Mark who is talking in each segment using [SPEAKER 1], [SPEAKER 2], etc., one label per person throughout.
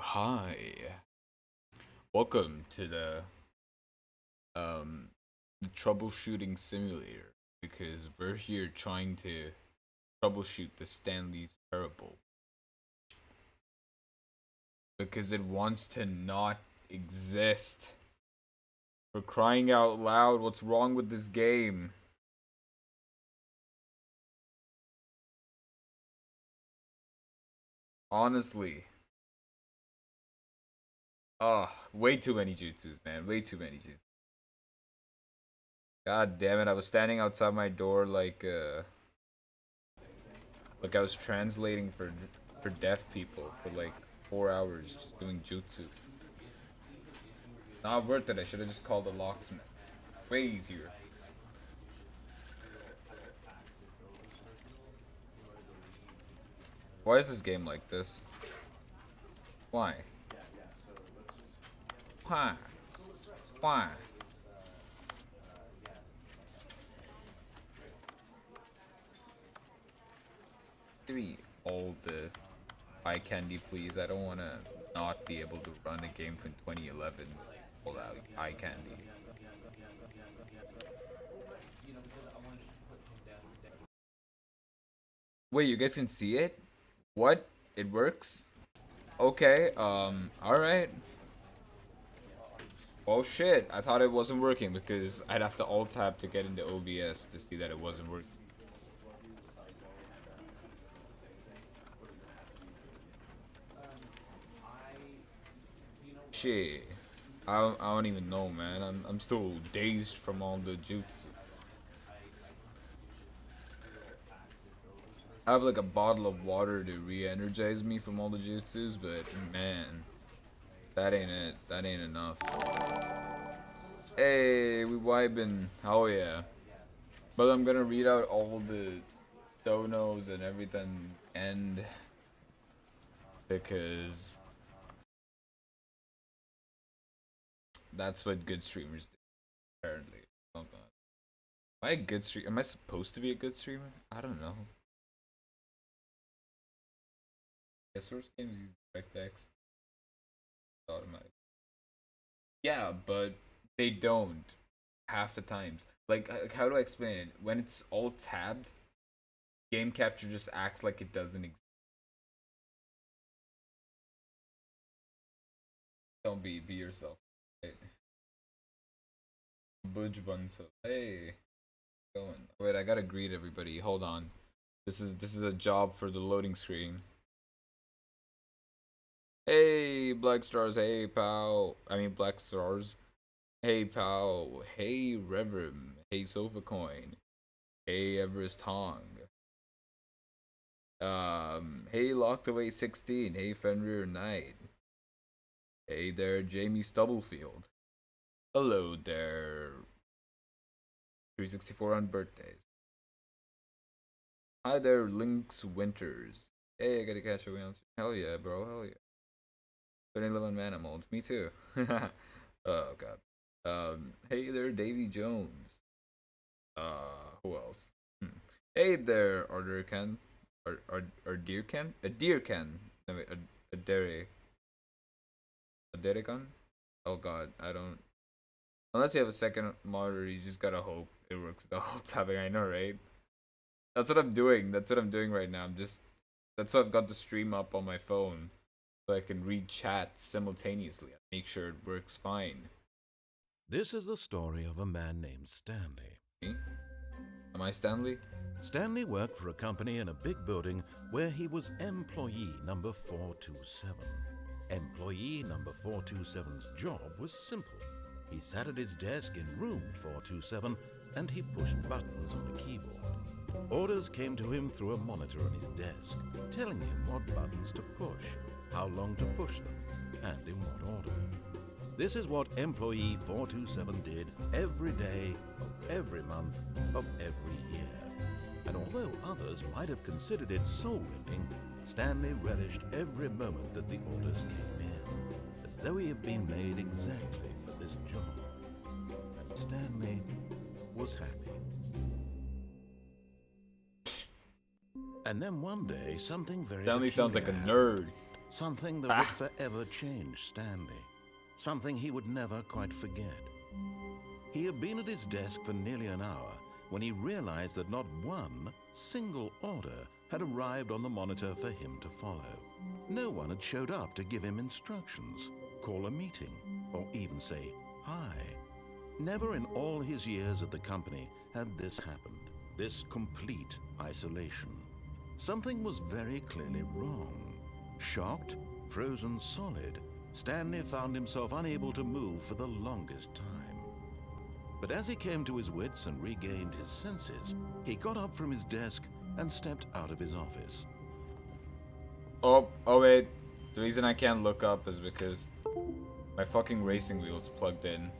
[SPEAKER 1] Hi. Welcome to um the troubleshooting simulator because we're here trying to troubleshoot the Stanley's Parable because it wants to not exist. For crying out loud, what's wrong with this game? Honestly. Way too many jutsus, man. Way too many jutsus. God damn it, I was standing outside my door like I was translating for deaf people for like 4 hours just doing jutsu. Not worth it. I should have just called a locksmith. Way easier. Why is this game like this? Why? Why? Why? Give me all the eye candy, please. I don't want to not be able to run a game from 2011 without eye candy. Wait, you guys can see it? What? It works? Okay, alright. Oh shit, I thought it wasn't working because I'd have to alt tab to get into OBS to see that it wasn't working. Shit. I don't even know, man. I'm still dazed from all the jutsu. I have like a bottle of water to re-energize me from all the jutsus, but man, that ain't it. That ain't enough. Hey, we vibing. Oh yeah. But I'm gonna read out all the donos and everything and because that's what good streamers do, apparently. Am I a good streamer? Am I supposed to be a good streamer? I don't know. Yeah, source games use DirectX automatic. Yeah, but they don't half the times. Like, how do I explain it? When it's all tabbed, game capture just acts like it doesn't exist. Don't be yourself. Right? Budge Bunso. Hey, going. Wait, I gotta greet everybody. Hold on. This is a job for the loading screen. Hey, Black Stars. Hey, pal. I mean, Black Stars. Hey, pal. Hey, Reverend. Hey, Sofa Coin. Hey, Everest Hong. Hey, Locked Away 16. Hey, Fenrir Knight. Hey there, Jamie Stubblefield. Hello there. 364 on birthdays. Hi there, Lynx Winters. Hey, I gotta catch a bouncer. Hell yeah, bro. Hell yeah. 2011 man, I'm old. Me too. Oh god. Hey there, Davy Jones. Who else? Hey there, Arthur Ken. Or Deer Ken? A Deer Ken. No wait, a Dere. A Dere Gun? Oh god, I don't. Unless you have a second monitor, you just gotta hope it works the whole tapping. I know, right? That's what I'm doing. That's what I'm doing right now. I'm just. That's why I've got the stream up on my phone, so I can read chat simultaneously and make sure it works fine.
[SPEAKER 2] This is the story of a man named Stanley.
[SPEAKER 1] Me? Am I Stanley?
[SPEAKER 2] Stanley worked for a company in a big building where he was employee number 427. Employee number 427's job was simple. He sat at his desk in room 427 and he pushed buttons on a keyboard. Orders came to him through a monitor on his desk, telling him what buttons to push, how long to push them, and in what order. This is what employee 427 did every day of every month of every year. And although others might have considered it soul-winning, Stanley relished every moment that the orders came in, as though he had been made exactly for this job. And Stanley was happy. And then one day, something very
[SPEAKER 1] Stanley sounds like a
[SPEAKER 2] peculiar
[SPEAKER 1] nerd.
[SPEAKER 2] Something that would forever change Stanley. Something he would never quite forget. He had been at his desk for nearly an hour when he realized that not one single order had arrived on the monitor for him to follow. No one had showed up to give him instructions, call a meeting, or even say hi. Never in all his years at the company had this happened, this complete isolation. Something was very clearly wrong. Shocked, frozen solid, Stanley found himself unable to move for the longest time. But as he came to his wits and regained his senses, he got up from his desk and stepped out of his office.
[SPEAKER 1] Oh wait. The reason I can't look up is because my fucking racing wheel's plugged in.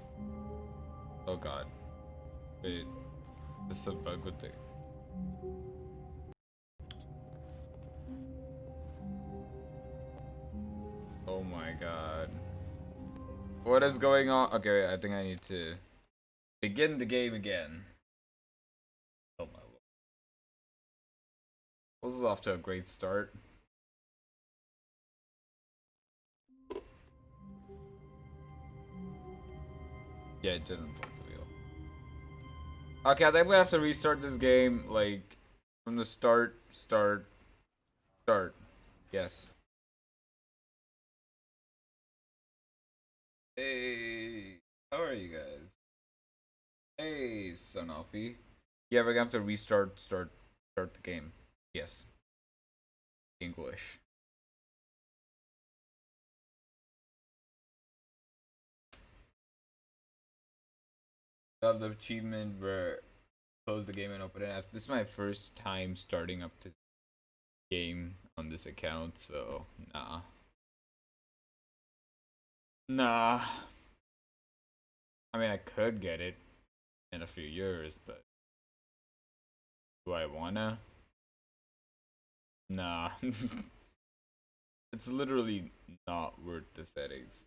[SPEAKER 1] Oh god. Wait. This is a bug with it. Oh my god. What is going on? Okay, wait, I think I need to begin the game again. Oh my lord. This is off to a great start. Yeah, it didn't plug the wheel. Okay, I think we have to restart this game, like, from the start. Yes. Hey, how are you guys? Hey, Sanofi. Yeah, we're gonna have to start the game. Yes. English. Love the achievement where close the game and open it. This is my first time starting up the game on this account, so nah. Nah. I mean, I could get it in a few years, but do I wanna? Nah. It's literally not worth the settings.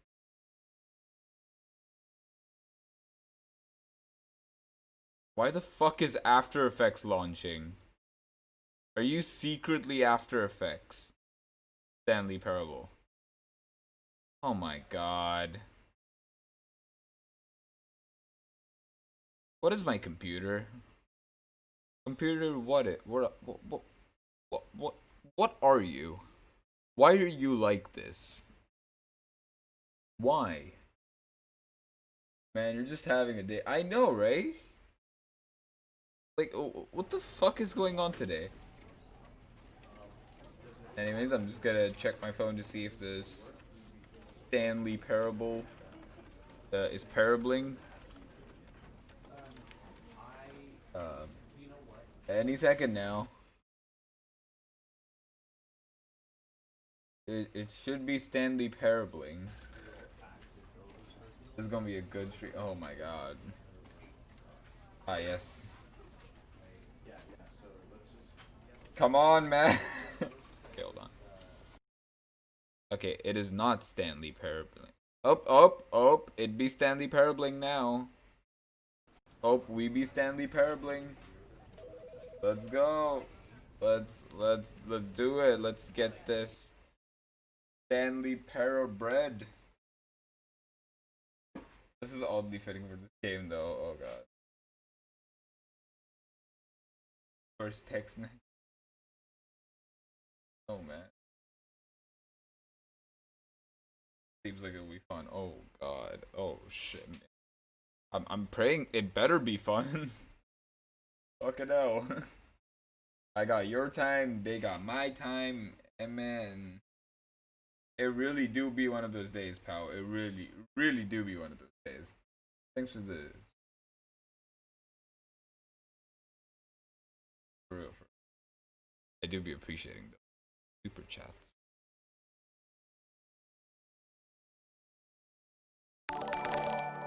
[SPEAKER 1] Why the fuck is After Effects launching? Are you secretly After Effects? Stanley Parable. Oh my god. What is my computer? Computer, what are you? Why are you like this? Why? Man, you're just having a day. I know, right? Like, what the fuck is going on today? Anyways, I'm just gonna check my phone to see if this Stanley Parable is parabling. Any second now. It should be Stanley Parabling. This is gonna be a good stream. Oh my god. Ah, yes. Come on, man. Okay, hold on. Okay, it is not Stanley Parabling. Oh, it be Stanley Parabling now. Oh, we be Stanley Parabling. Let's go. Let's do it. Let's get this Stanley Parabread. This is oddly fitting for this game, though. Oh god. First text name. Oh man. Seems like it'll be fun. Oh god. Oh shit. I'm praying it better be fun. Fucking hell. I got your time, they got my time, and man, it really do be one of those days, pal. It really do be one of those days. Thanks for this. For real. I do be appreciating the super chats.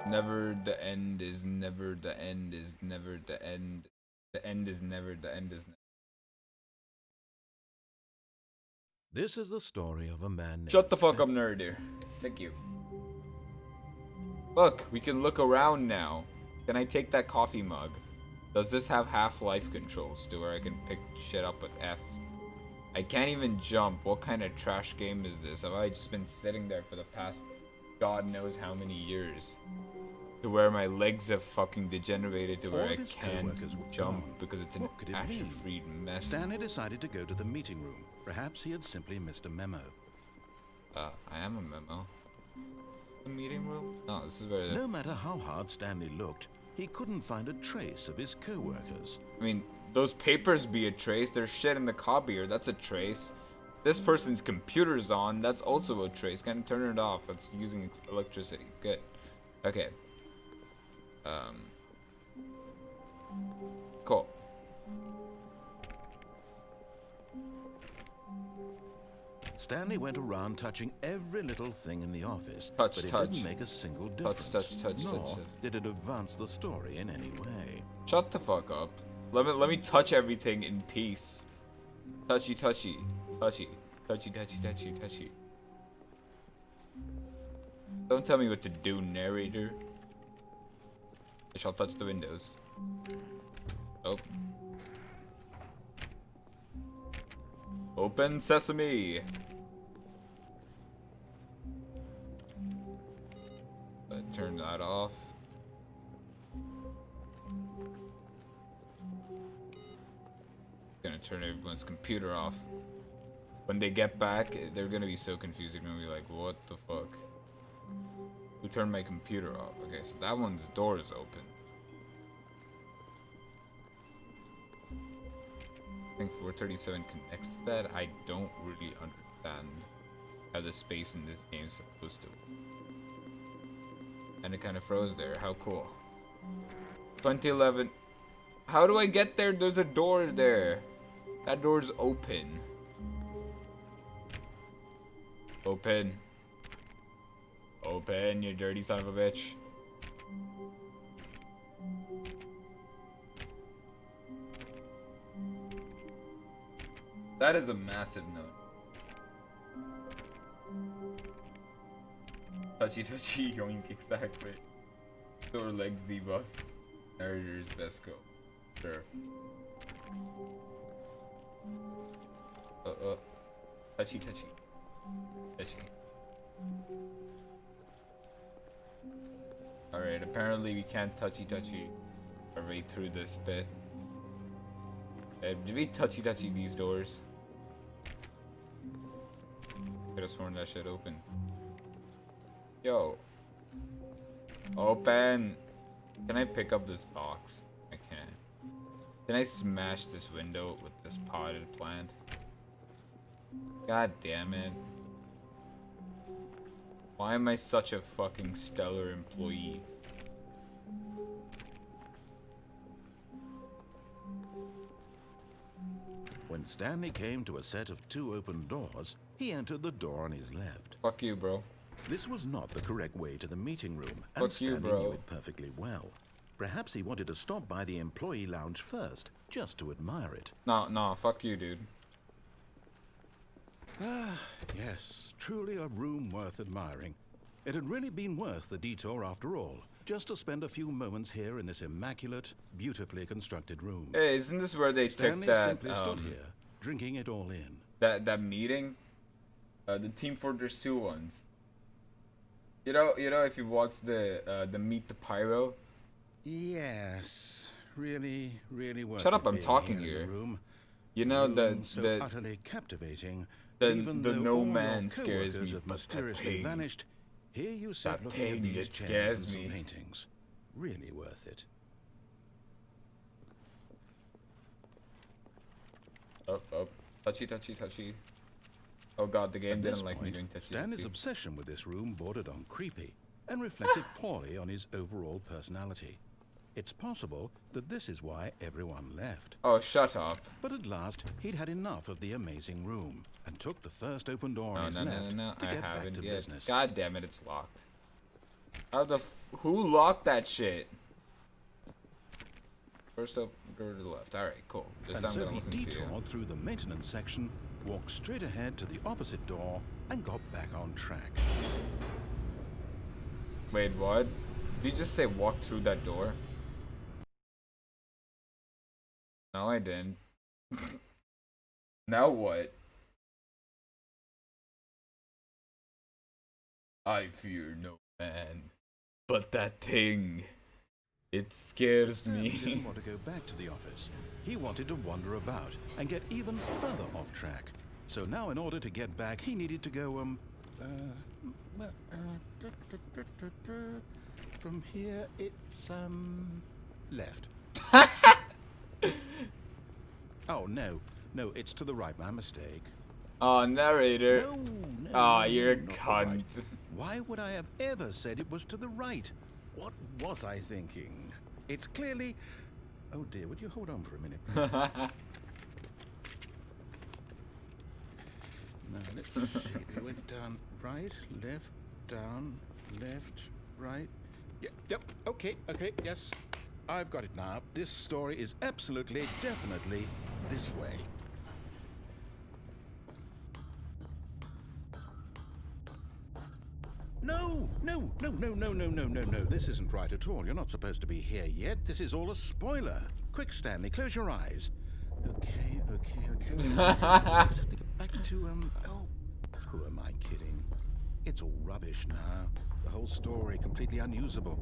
[SPEAKER 1] Never the end is never the end is never the end. The end is never the end is never.
[SPEAKER 2] This is the story of a man named
[SPEAKER 1] Shut the fuck up, nerd here. Thank you. Look, we can look around now. Can I take that coffee mug? Does this have half-life controls to where I can pick shit up with F? I can't even jump. What kind of trash game is this? Have I just been sitting there for the past God knows how many years? To where my legs have fucking degenerated to where I can't jump because it's an atrophied mess.
[SPEAKER 2] Stanley decided to go to the meeting room. Perhaps he had simply missed a memo.
[SPEAKER 1] I am a memo. The meeting room? No, this is where...
[SPEAKER 2] No matter how hard Stanley looked, he couldn't find a trace of his co-workers.
[SPEAKER 1] I mean, those papers be a trace. There's shit in the copier. That's a trace. This person's computer's on. That's also a trace. Can I turn it off? That's using electricity. Good. Okay. Cool.
[SPEAKER 2] Stanley went around touching every little thing in the office,
[SPEAKER 1] Touch,
[SPEAKER 2] but it
[SPEAKER 1] touch.
[SPEAKER 2] didn't make a single difference.
[SPEAKER 1] Touch,
[SPEAKER 2] nor did it advance the story in any way.
[SPEAKER 1] Shut the fuck up. Let me touch everything in peace. Touchy, touchy, touchy, touchy, touchy, touchy, touchy. Don't tell me what to do, narrator. I shall touch the windows. Oh. Open sesame. Turn that off. Gonna turn everyone's computer off. When they get back, they're gonna be so confused. They're gonna be like, what the fuck? Who turned my computer off? Okay, so that one's door is open. I think 437 connects to that. I don't really understand how the space in this game is supposed to work. And it kind of froze there. How cool. 2011. How do I get there? There's a door there. That door's open. Open. Open, you dirty son of a bitch. That is a massive note. Touchy touchy yoink, exactly. Sore legs debuff. Narrator's best go. Sure. Touchy touchy. Touchy. Alright, apparently we can't touchy touchy our way through this bit. Did we touchy touchy these doors? Could have sworn that shit open. Yo. Open! Can I pick up this box? I can't. Can I smash this window with this potted plant? God damn it. Why am I such a fucking stellar employee?
[SPEAKER 2] When Stanley came to a set of 2 open doors, he entered the door on his left.
[SPEAKER 1] Fuck you, bro.
[SPEAKER 2] This was not the correct way to the meeting room, and
[SPEAKER 1] Fuck you,
[SPEAKER 2] Stanley
[SPEAKER 1] bro.
[SPEAKER 2] knew it perfectly well. Perhaps he wanted to stop by the employee lounge first, just to admire it.
[SPEAKER 1] No, fuck you, dude.
[SPEAKER 2] Ah, yes, truly a room worth admiring. It had really been worth the detour after all, just to spend a few moments here in this immaculate, beautifully constructed room.
[SPEAKER 1] Hey, isn't this where they
[SPEAKER 2] Stanley
[SPEAKER 1] took that
[SPEAKER 2] simply stood here, drinking it all in.
[SPEAKER 1] that meeting? The Team Fortress 2 ones. You know if you watch the Meet the Pyro.
[SPEAKER 2] Yes, really worth
[SPEAKER 1] Shut up,
[SPEAKER 2] it
[SPEAKER 1] I'm
[SPEAKER 2] being
[SPEAKER 1] talking
[SPEAKER 2] here.
[SPEAKER 1] here.
[SPEAKER 2] In the room.
[SPEAKER 1] You know
[SPEAKER 2] Room so
[SPEAKER 1] the
[SPEAKER 2] utterly captivating.
[SPEAKER 1] the
[SPEAKER 2] Even
[SPEAKER 1] the
[SPEAKER 2] though
[SPEAKER 1] no
[SPEAKER 2] all
[SPEAKER 1] man
[SPEAKER 2] your
[SPEAKER 1] scares
[SPEAKER 2] coworkers
[SPEAKER 1] me,
[SPEAKER 2] have
[SPEAKER 1] but that
[SPEAKER 2] mysteriously
[SPEAKER 1] pig.
[SPEAKER 2] vanished. Here you sit
[SPEAKER 1] That
[SPEAKER 2] looking at
[SPEAKER 1] pig,
[SPEAKER 2] these
[SPEAKER 1] it
[SPEAKER 2] chairs
[SPEAKER 1] scares
[SPEAKER 2] and some
[SPEAKER 1] me.
[SPEAKER 2] paintings. Really worth it.
[SPEAKER 1] touchy. Oh god, the game
[SPEAKER 2] At this
[SPEAKER 1] didn't like me
[SPEAKER 2] point,
[SPEAKER 1] doing touchy.
[SPEAKER 2] Stanley's obsession with this room bordered on creepy and reflected poorly on his overall personality. It's possible that this is why everyone left.
[SPEAKER 1] Oh, shut up.
[SPEAKER 2] But at last, he'd had enough of the amazing room and took the first open door on
[SPEAKER 1] No,
[SPEAKER 2] his
[SPEAKER 1] no,
[SPEAKER 2] left
[SPEAKER 1] no.
[SPEAKER 2] to
[SPEAKER 1] I
[SPEAKER 2] get back
[SPEAKER 1] haven't
[SPEAKER 2] to
[SPEAKER 1] yet.
[SPEAKER 2] business.
[SPEAKER 1] God damn it, it's locked. Who locked that shit? First up, go to the left. Alright, cool. This
[SPEAKER 2] And
[SPEAKER 1] time I'm
[SPEAKER 2] so
[SPEAKER 1] gonna
[SPEAKER 2] he
[SPEAKER 1] listen to you.
[SPEAKER 2] detoured through the maintenance section, walked straight ahead to the opposite door, and got back on track.
[SPEAKER 1] Wait, what? Did you just say walk through that door? No, I didn't. Now what? I fear no man, but that thing, it scares
[SPEAKER 2] Stanley
[SPEAKER 1] me.
[SPEAKER 2] didn't want to go back to the office. He wanted to wander about and get even further off track. So now, in order to get back, he needed to go, from here, it's, left. Oh, no, it's to the right, my mistake.
[SPEAKER 1] Oh, narrator.
[SPEAKER 2] No,
[SPEAKER 1] Oh, you're a
[SPEAKER 2] not the
[SPEAKER 1] cunt.
[SPEAKER 2] right. Why would I have ever said it was to the right? What was I thinking? It's clearly... Oh dear, would you hold on for a minute? Now, let's see. We went down, right, left, down, left, right. Yep, okay, yes. I've got it now. This story is absolutely, definitely this way. No. This isn't right at all. You're not supposed to be here yet. This is all a spoiler. Quick, Stanley, close your eyes. Okay. Let's get back to, oh, who am I kidding? It's all rubbish now. The whole story completely unusable.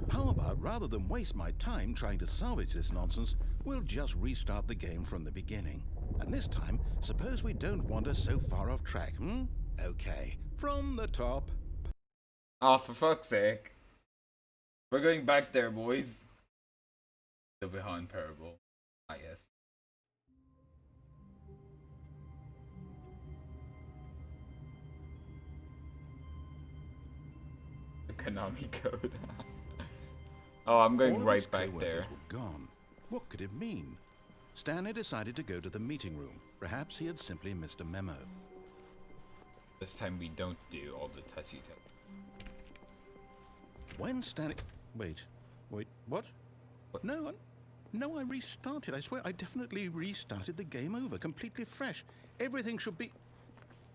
[SPEAKER 2] How about, rather than waste my time trying to salvage this nonsense, we'll just restart the game from the beginning. And this time, suppose we don't wander so far off track, Okay, from the top.
[SPEAKER 1] Oh, for fuck's sake. We're going back there, boys. The Vihaan Parable. Ah, yes. The Konami code. Oh, I'm going
[SPEAKER 2] All of his
[SPEAKER 1] right back there.
[SPEAKER 2] co-workers were gone. What could it mean? Stanley decided to go to the meeting room. Perhaps he had simply missed a memo.
[SPEAKER 1] This time we don't do all the touchy-touchy.
[SPEAKER 2] When Stanley... Wait, what? No, I restarted. I swear, I definitely restarted the game over, completely fresh. Everything should be...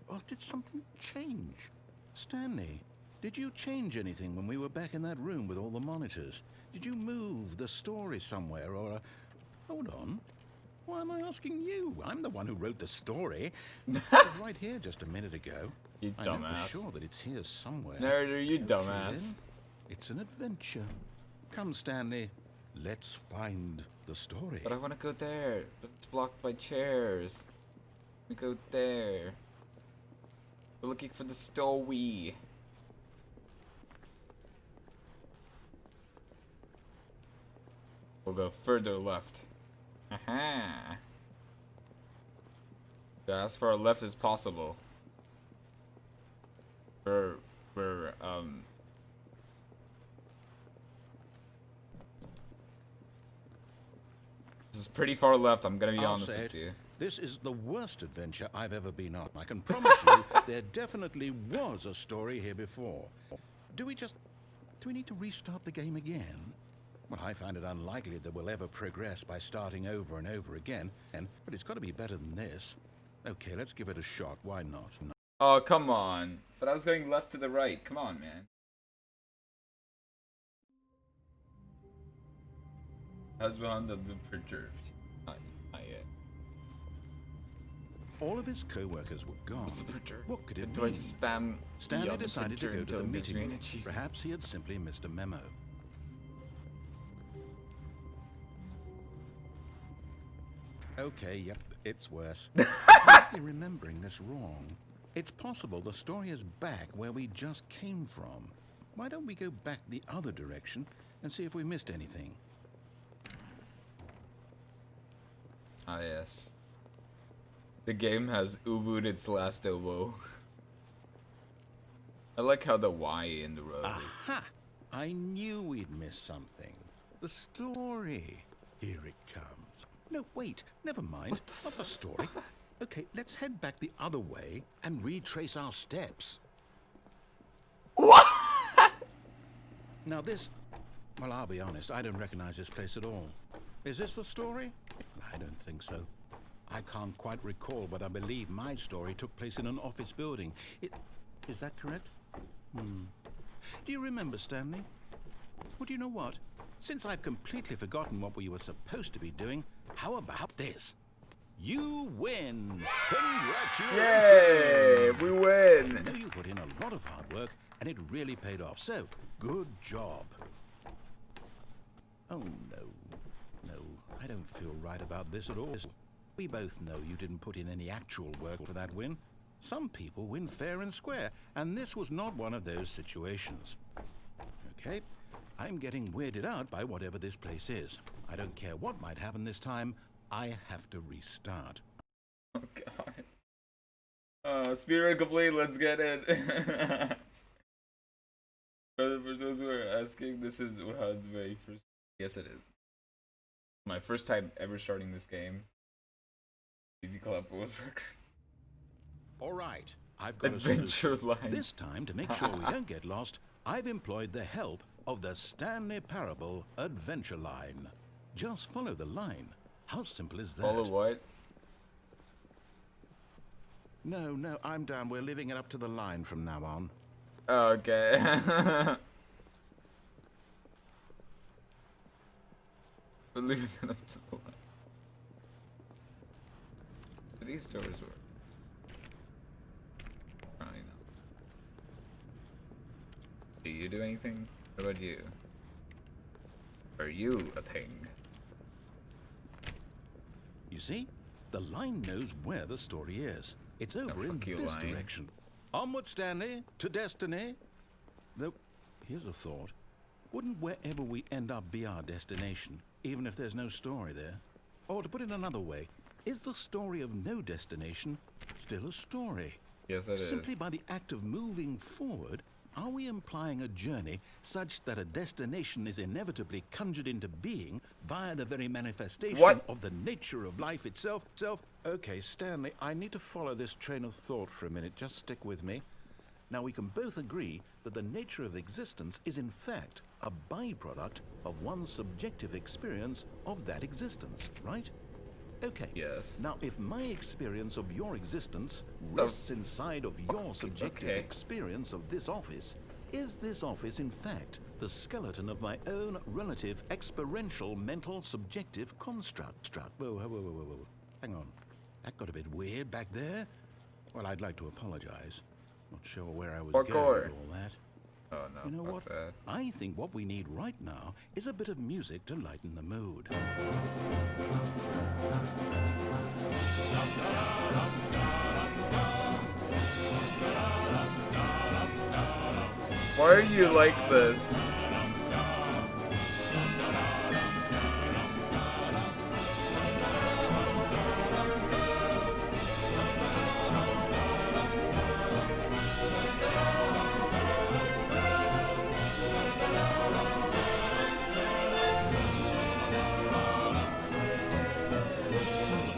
[SPEAKER 2] Or did something change? Stanley, did you change anything when we were back in that room with all the monitors? Did you move the story somewhere, or... Hold on. Why am I asking you? I'm the one who wrote the story. It was right here just a minute ago.
[SPEAKER 1] You
[SPEAKER 2] I know
[SPEAKER 1] dumbass.
[SPEAKER 2] for sure that it's here somewhere.
[SPEAKER 1] Narrator, you
[SPEAKER 2] Okay,
[SPEAKER 1] dumbass.
[SPEAKER 2] then. It's an adventure. Come, Stanley. Let's find the story.
[SPEAKER 1] But I want to go there. But it's blocked by chairs. We go there. We're looking for the story. We'll go further left. Aha. Yeah, as far left as possible. We're This is pretty far left, I'm gonna be
[SPEAKER 2] I'll
[SPEAKER 1] honest
[SPEAKER 2] say
[SPEAKER 1] with
[SPEAKER 2] it.
[SPEAKER 1] you.
[SPEAKER 2] This is the worst adventure I've ever been on. I can promise you there definitely was a story here before. Do we need to restart the game again? Well, I find it unlikely that we'll ever progress by starting over and over again, but it's got to be better than this. Okay, let's give it a shot. Why not?
[SPEAKER 1] Oh, come on. But I was going left to the right. Come on, man. Husband of the preserved. Not yet.
[SPEAKER 2] All of his co-workers were gone.
[SPEAKER 1] What's a preserved?
[SPEAKER 2] What could it
[SPEAKER 1] Do I
[SPEAKER 2] mean?
[SPEAKER 1] just spam
[SPEAKER 2] Stanley
[SPEAKER 1] on the
[SPEAKER 2] decided to
[SPEAKER 1] printer
[SPEAKER 2] go to
[SPEAKER 1] until
[SPEAKER 2] the
[SPEAKER 1] it gives
[SPEAKER 2] meeting
[SPEAKER 1] me an
[SPEAKER 2] room.
[SPEAKER 1] achievement?
[SPEAKER 2] Perhaps he had simply missed a memo. Okay, yep, it's worse. I might be remembering this wrong. It's possible the story is back where we just came from. Why don't we go back the other direction and see if we missed anything?
[SPEAKER 1] Ah, yes. The game has Ubud its last elbow. I like how the Y in the road is.
[SPEAKER 2] Aha! I knew we'd missed something. The story. Here it comes. No, wait, never mind. Not the story. Okay, let's head back the other way and retrace our steps.
[SPEAKER 1] What?
[SPEAKER 2] Now this... Well, I'll be honest, I don't recognize this place at all. Is this the story? I don't think so. I can't quite recall, but I believe my story took place in an office building. Is that correct? Do you remember, Stanley? Well, do you know what? Since I've completely forgotten what we were supposed to be doing, how about this? You win! Congratulations!
[SPEAKER 1] Yay! We
[SPEAKER 2] I
[SPEAKER 1] win!
[SPEAKER 2] know you put in a lot of hard work, and it really paid off, so good job. Oh, no, I don't feel right about this at all. We both know you didn't put in any actual work for that win. Some people win fair and square, and this was not one of those situations. Okay, I'm getting weirded out by whatever this place is. I don't care what might happen this time, I have to restart.
[SPEAKER 1] Oh god. Speedrun complete, let's get it. For those who are asking, this is Vihaan's very first. Yes, it is. My first time ever starting this game. Easy clap for world record.
[SPEAKER 2] All right, I've got
[SPEAKER 1] Adventure
[SPEAKER 2] a solution.
[SPEAKER 1] line.
[SPEAKER 2] This time, to make sure we don't get lost, I've employed the help of the Stanley Parable Adventure Line. Just follow the line. How simple is that?
[SPEAKER 1] Follow what?
[SPEAKER 2] No, I'm down. We're leaving it up to the line from now on.
[SPEAKER 1] Okay. We're leaving it up to the line. Do these doors work? Probably not. Do you do anything? What about you? Are you a thing?
[SPEAKER 2] You see? The line knows where the story is. It's over in
[SPEAKER 1] fuck you,
[SPEAKER 2] this
[SPEAKER 1] line.
[SPEAKER 2] direction. Onward, Stanley, to destiny. Though, here's a thought. Wouldn't wherever we end up be our destination, even if there's no story there? Or to put it another way, is the story of no destination still a story?
[SPEAKER 1] Yes, it is.
[SPEAKER 2] Simply by the act of moving forward, are we implying a journey such that a destination is inevitably conjured into being via the very manifestation of the nature of life itself? Okay, Stanley, I need to follow this train of thought for a minute. Just stick with me. Now, we can both agree that the nature of existence is in fact a byproduct of one's subjective experience of that existence, right? Okay.
[SPEAKER 1] Yes.
[SPEAKER 2] Now, if my experience of your existence rests inside of your subjective experience of this office, is this office in fact the skeleton of my own relative experiential mental subjective construct? Whoa. Hang on. That got a bit weird back there. Well, I'd like to apologize. Not sure where I was going with all that.
[SPEAKER 1] Oh no.
[SPEAKER 2] You know what?
[SPEAKER 1] That.
[SPEAKER 2] I think what we need right now is a bit of music to lighten the mood.
[SPEAKER 1] Why are you like this?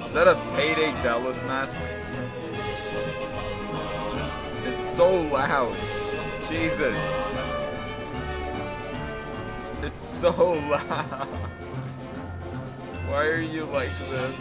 [SPEAKER 1] Is that a Payday Dallas mask? It's so loud. Jesus. It's so loud. Why are you like this?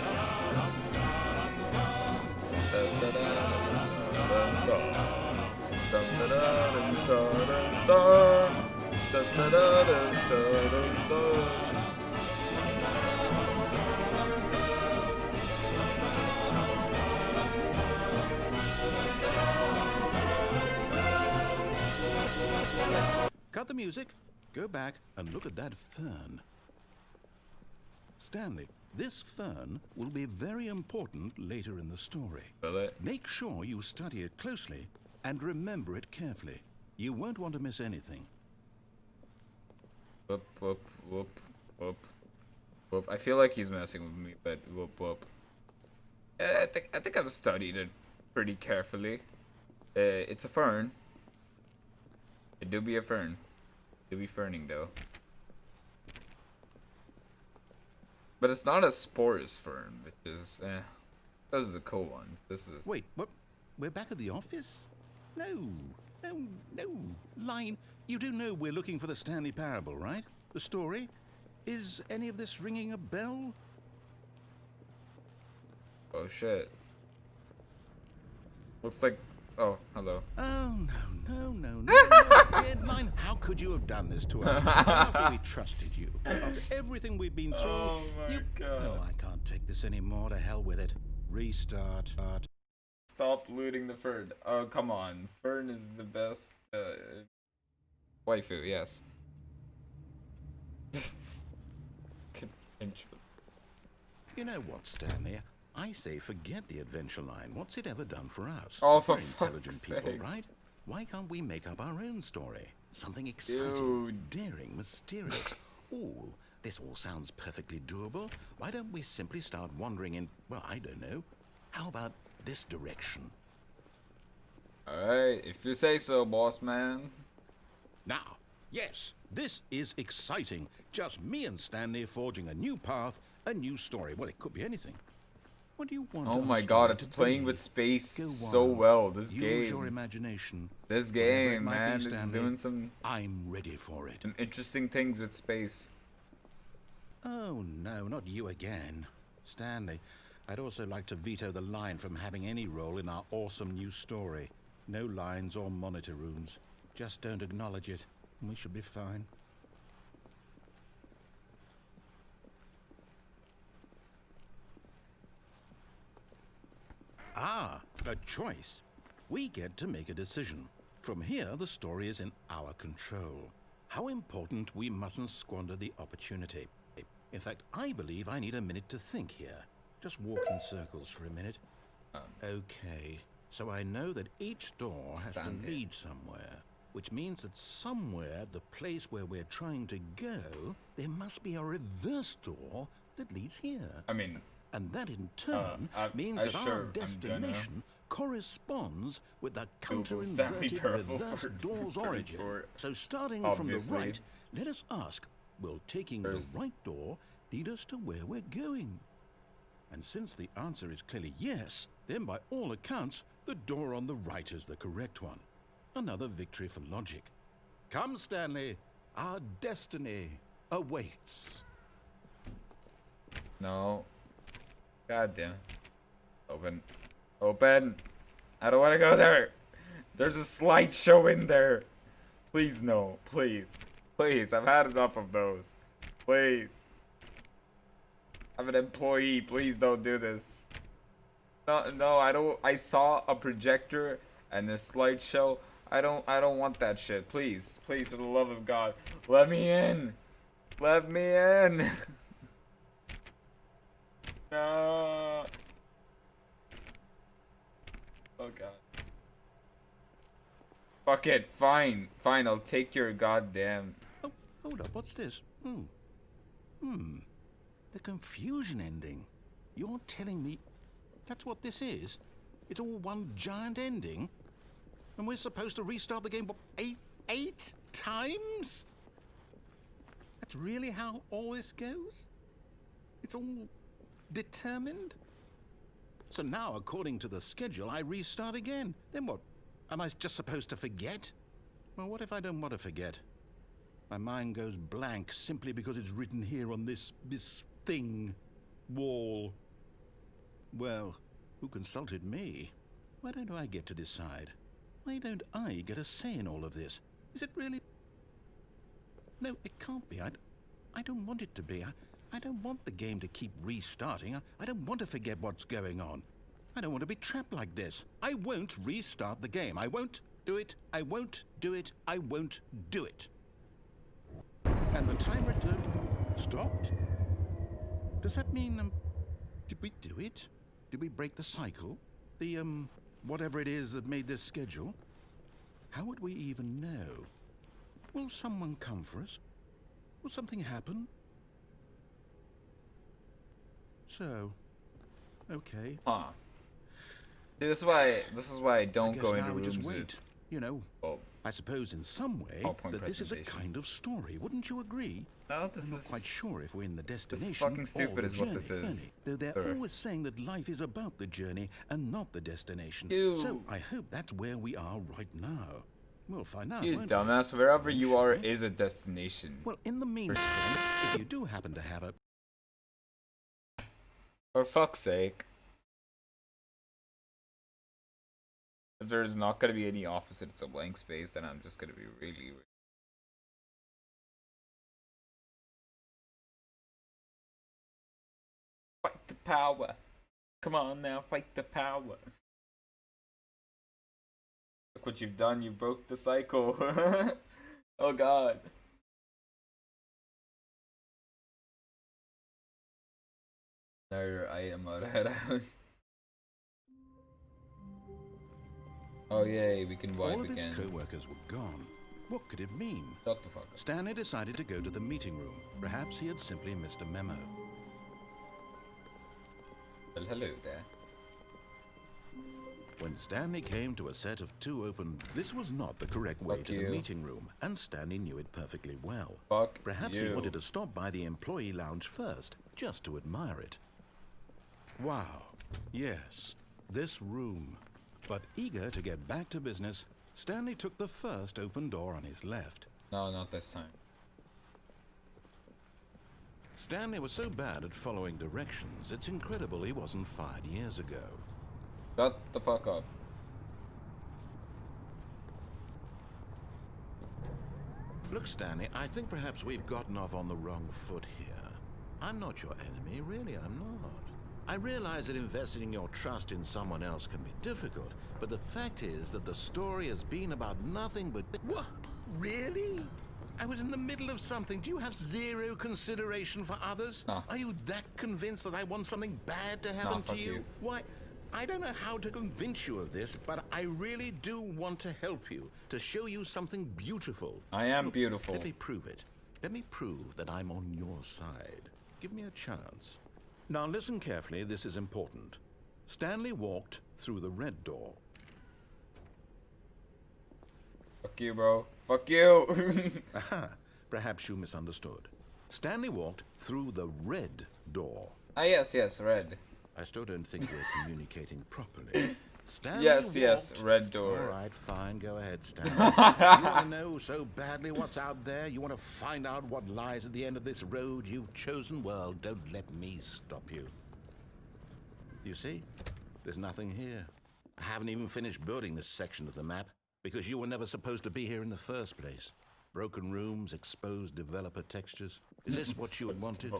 [SPEAKER 2] Cut the music, go back and look at that fern. Stanley, this fern will be very important later in the story.
[SPEAKER 1] Will it?
[SPEAKER 2] Make sure you study it closely and remember it carefully. You won't want to miss anything.
[SPEAKER 1] Whoop, whoop, whoop, whoop, whoop. I feel like he's messing with me, but whoop, whoop. I think I've studied it pretty carefully. It's a fern. It do be a fern. Do be ferning though. But it's not a sporous fern, which is those are the cool ones. This is
[SPEAKER 2] Wait, what? We're back at the office? No. Line, you do know we're looking for the Stanley Parable, right? The story? Is any of this ringing a bell?
[SPEAKER 1] oh shit. Looks like oh, hello.
[SPEAKER 2] Oh, no. Deadline, how could you have done this to us? After we trusted you. After everything we've been through.
[SPEAKER 1] Oh my God.
[SPEAKER 2] No, I can't take this anymore. To hell with it. Restart.
[SPEAKER 1] Stop looting the Fern. Oh, come on. Fern is the best waifu, yes. Good intro.
[SPEAKER 2] You know what, Stanley? I say forget the adventure line. What's it ever done for us?
[SPEAKER 1] Oh, for
[SPEAKER 2] We're intelligent
[SPEAKER 1] fuck's
[SPEAKER 2] people,
[SPEAKER 1] sake.
[SPEAKER 2] right? Why can't we make up our own story? Something exciting,
[SPEAKER 1] Dude.
[SPEAKER 2] daring, mysterious. Ooh, this all sounds perfectly doable. Why don't we simply start wandering in, well, I don't know. How about this direction?
[SPEAKER 1] Alright, if you say so, boss man.
[SPEAKER 2] Now, yes, this is exciting. Just me and Stanley forging a new path, a new story. Well, it could be anything. What do you want?
[SPEAKER 1] Oh
[SPEAKER 2] our
[SPEAKER 1] my
[SPEAKER 2] story
[SPEAKER 1] god, it's
[SPEAKER 2] to
[SPEAKER 1] playing
[SPEAKER 2] be?
[SPEAKER 1] with space
[SPEAKER 2] Go
[SPEAKER 1] so
[SPEAKER 2] wild.
[SPEAKER 1] well. This
[SPEAKER 2] Use your
[SPEAKER 1] game.
[SPEAKER 2] imagination.
[SPEAKER 1] This
[SPEAKER 2] Whatever it
[SPEAKER 1] game,
[SPEAKER 2] might be,
[SPEAKER 1] man, it's
[SPEAKER 2] Stanley,
[SPEAKER 1] doing some
[SPEAKER 2] I'm ready for it.
[SPEAKER 1] interesting things with space.
[SPEAKER 2] Oh no, not you again. Stanley, I'd also like to veto the line from having any role in our awesome new story. No lines or monitor rooms. Just don't acknowledge it, and we should be fine. Ah, a choice. We get to make a decision. From here, the story is in our control. How important, we mustn't squander the opportunity. In fact, I believe I need a minute to think here. Just walk in circles for a minute. Okay, so I know that each door has to lead somewhere, which means that somewhere, the place where we're trying to go, there must be a reverse door that leads here.
[SPEAKER 1] I mean,
[SPEAKER 2] And that in turn means that our destination corresponds with the
[SPEAKER 1] Stanley
[SPEAKER 2] counter-inverted
[SPEAKER 1] Parable
[SPEAKER 2] reverse
[SPEAKER 1] for
[SPEAKER 2] door's origin. So starting from the
[SPEAKER 1] obviously.
[SPEAKER 2] right, let us ask, will taking the right door lead us to where we're going? And since the answer is clearly yes, then by all accounts, the door on the right is the correct one. Another victory for logic. Come, Stanley, our destiny awaits.
[SPEAKER 1] no. God damn it. Open. Open. I don't want to go there. There's a slideshow in there. Please, no. Please. Please. I've had enough of those. Please. I'm an employee. Please don't do this. No, I don't. I saw a projector and a slideshow. I don't want that shit. Please. Please, for the love of God. Let me in. Let me in. No. Oh god. Fuck it. Fine. Fine. I'll take your goddamn.
[SPEAKER 2] Oh, hold up. What's this? The confusion ending. You're telling me that's what this is? It's all one giant ending? And we're supposed to restart the game, what, eight times? That's really how all this goes? It's all determined? So now, according to the schedule, I restart again. Then what? Am I just supposed to forget? Well, what if I don't want to forget? My mind goes blank simply because it's written here on this thing, wall. Well, who consulted me? Why don't I get to decide? Why don't I get a say in all of this? Is it really? No, it can't be. I don't want it to be. I don't want the game to keep restarting. I don't want to forget what's going on. I don't want to be trapped like this. I won't restart the game. I won't do it. I won't do it. I won't do it. And the timer stopped? Does that mean, did we do it? Did we break the cycle? The, whatever it is that made this schedule? How would we even know? Will someone come for us? Will something happen? So, okay.
[SPEAKER 1] Huh. See, this is why I don't go into
[SPEAKER 2] now we
[SPEAKER 1] rooms
[SPEAKER 2] just wait.
[SPEAKER 1] with.
[SPEAKER 2] You know,
[SPEAKER 1] Well,
[SPEAKER 2] I suppose in some way
[SPEAKER 1] PowerPoint
[SPEAKER 2] that this is a
[SPEAKER 1] presentation.
[SPEAKER 2] kind of story. Wouldn't you agree?
[SPEAKER 1] no, this
[SPEAKER 2] I'm not
[SPEAKER 1] is
[SPEAKER 2] quite sure if we're in the destination
[SPEAKER 1] fucking
[SPEAKER 2] or
[SPEAKER 1] stupid
[SPEAKER 2] the
[SPEAKER 1] is what
[SPEAKER 2] journey,
[SPEAKER 1] this is,
[SPEAKER 2] Ernie. Though they're
[SPEAKER 1] sir.
[SPEAKER 2] always saying that life is about the journey and not the destination.
[SPEAKER 1] You-
[SPEAKER 2] So I hope that's where we are right now. We'll find out,
[SPEAKER 1] you
[SPEAKER 2] won't we?
[SPEAKER 1] dumbass. Wherever you are
[SPEAKER 2] Eventually.
[SPEAKER 1] is a destination.
[SPEAKER 2] Well, in the meantime, if you do happen to have a...
[SPEAKER 1] For fuck's sake. If there's not gonna be any office, it's a blank space, then I'm just gonna be really. Fight the power. Come on now, fight the power. Look what you've done, you broke the cycle. Oh god. There I am out head out. Oh yay, we can wipe
[SPEAKER 2] All of
[SPEAKER 1] again.
[SPEAKER 2] his co-workers were gone. What could it mean?
[SPEAKER 1] Shut the fuck up.
[SPEAKER 2] Stanley decided to go to the meeting room. Perhaps he had simply missed a memo.
[SPEAKER 1] Well, hello there.
[SPEAKER 2] When Stanley came to a set of two open, this was not the correct way
[SPEAKER 1] Fuck
[SPEAKER 2] to
[SPEAKER 1] you.
[SPEAKER 2] the meeting room, and Stanley knew it perfectly well.
[SPEAKER 1] Fuck
[SPEAKER 2] Perhaps
[SPEAKER 1] you.
[SPEAKER 2] he wanted to stop by the employee lounge first, just to admire it. Wow, yes, this room. But eager to get back to business, Stanley took the first open door on his left.
[SPEAKER 1] No, not this time.
[SPEAKER 2] Stanley was so bad at following directions, it's incredible he wasn't fired years ago.
[SPEAKER 1] Shut the fuck up.
[SPEAKER 2] Look, Stanley, I think perhaps we've gotten off on the wrong foot here. I'm not your enemy, really, I'm not. I realize that investing your trust in someone else can be difficult, but the fact is that the story has been about nothing but... What? Really? I was in the middle of something. Do you have zero consideration for others?
[SPEAKER 1] No.
[SPEAKER 2] Are you that convinced that I want something bad to happen to
[SPEAKER 1] fuck
[SPEAKER 2] you?
[SPEAKER 1] you.
[SPEAKER 2] Why, I don't know how to convince you of this, but I really do want to help you, to show you something beautiful.
[SPEAKER 1] I am beautiful.
[SPEAKER 2] Let me prove it. Let me prove that I'm on your side. Give me a chance. Now listen carefully, this is important. Stanley walked through the red door.
[SPEAKER 1] Fuck you, bro. Fuck you.
[SPEAKER 2] Aha, perhaps you misunderstood. Stanley walked through the red door.
[SPEAKER 1] Ah, yes, red.
[SPEAKER 2] I still don't think we're communicating properly. Stanley
[SPEAKER 1] Yes,
[SPEAKER 2] walked...
[SPEAKER 1] red door.
[SPEAKER 2] All right, fine, go ahead, Stanley. You want to know so badly what's out there? You want to find out what lies at the end of this road you've chosen? Well, don't let me stop you. You see? There's nothing here. I haven't even finished building this section of the map, because you were never supposed to be here in the first place. Broken rooms, exposed developer textures. Is this what you had wanted?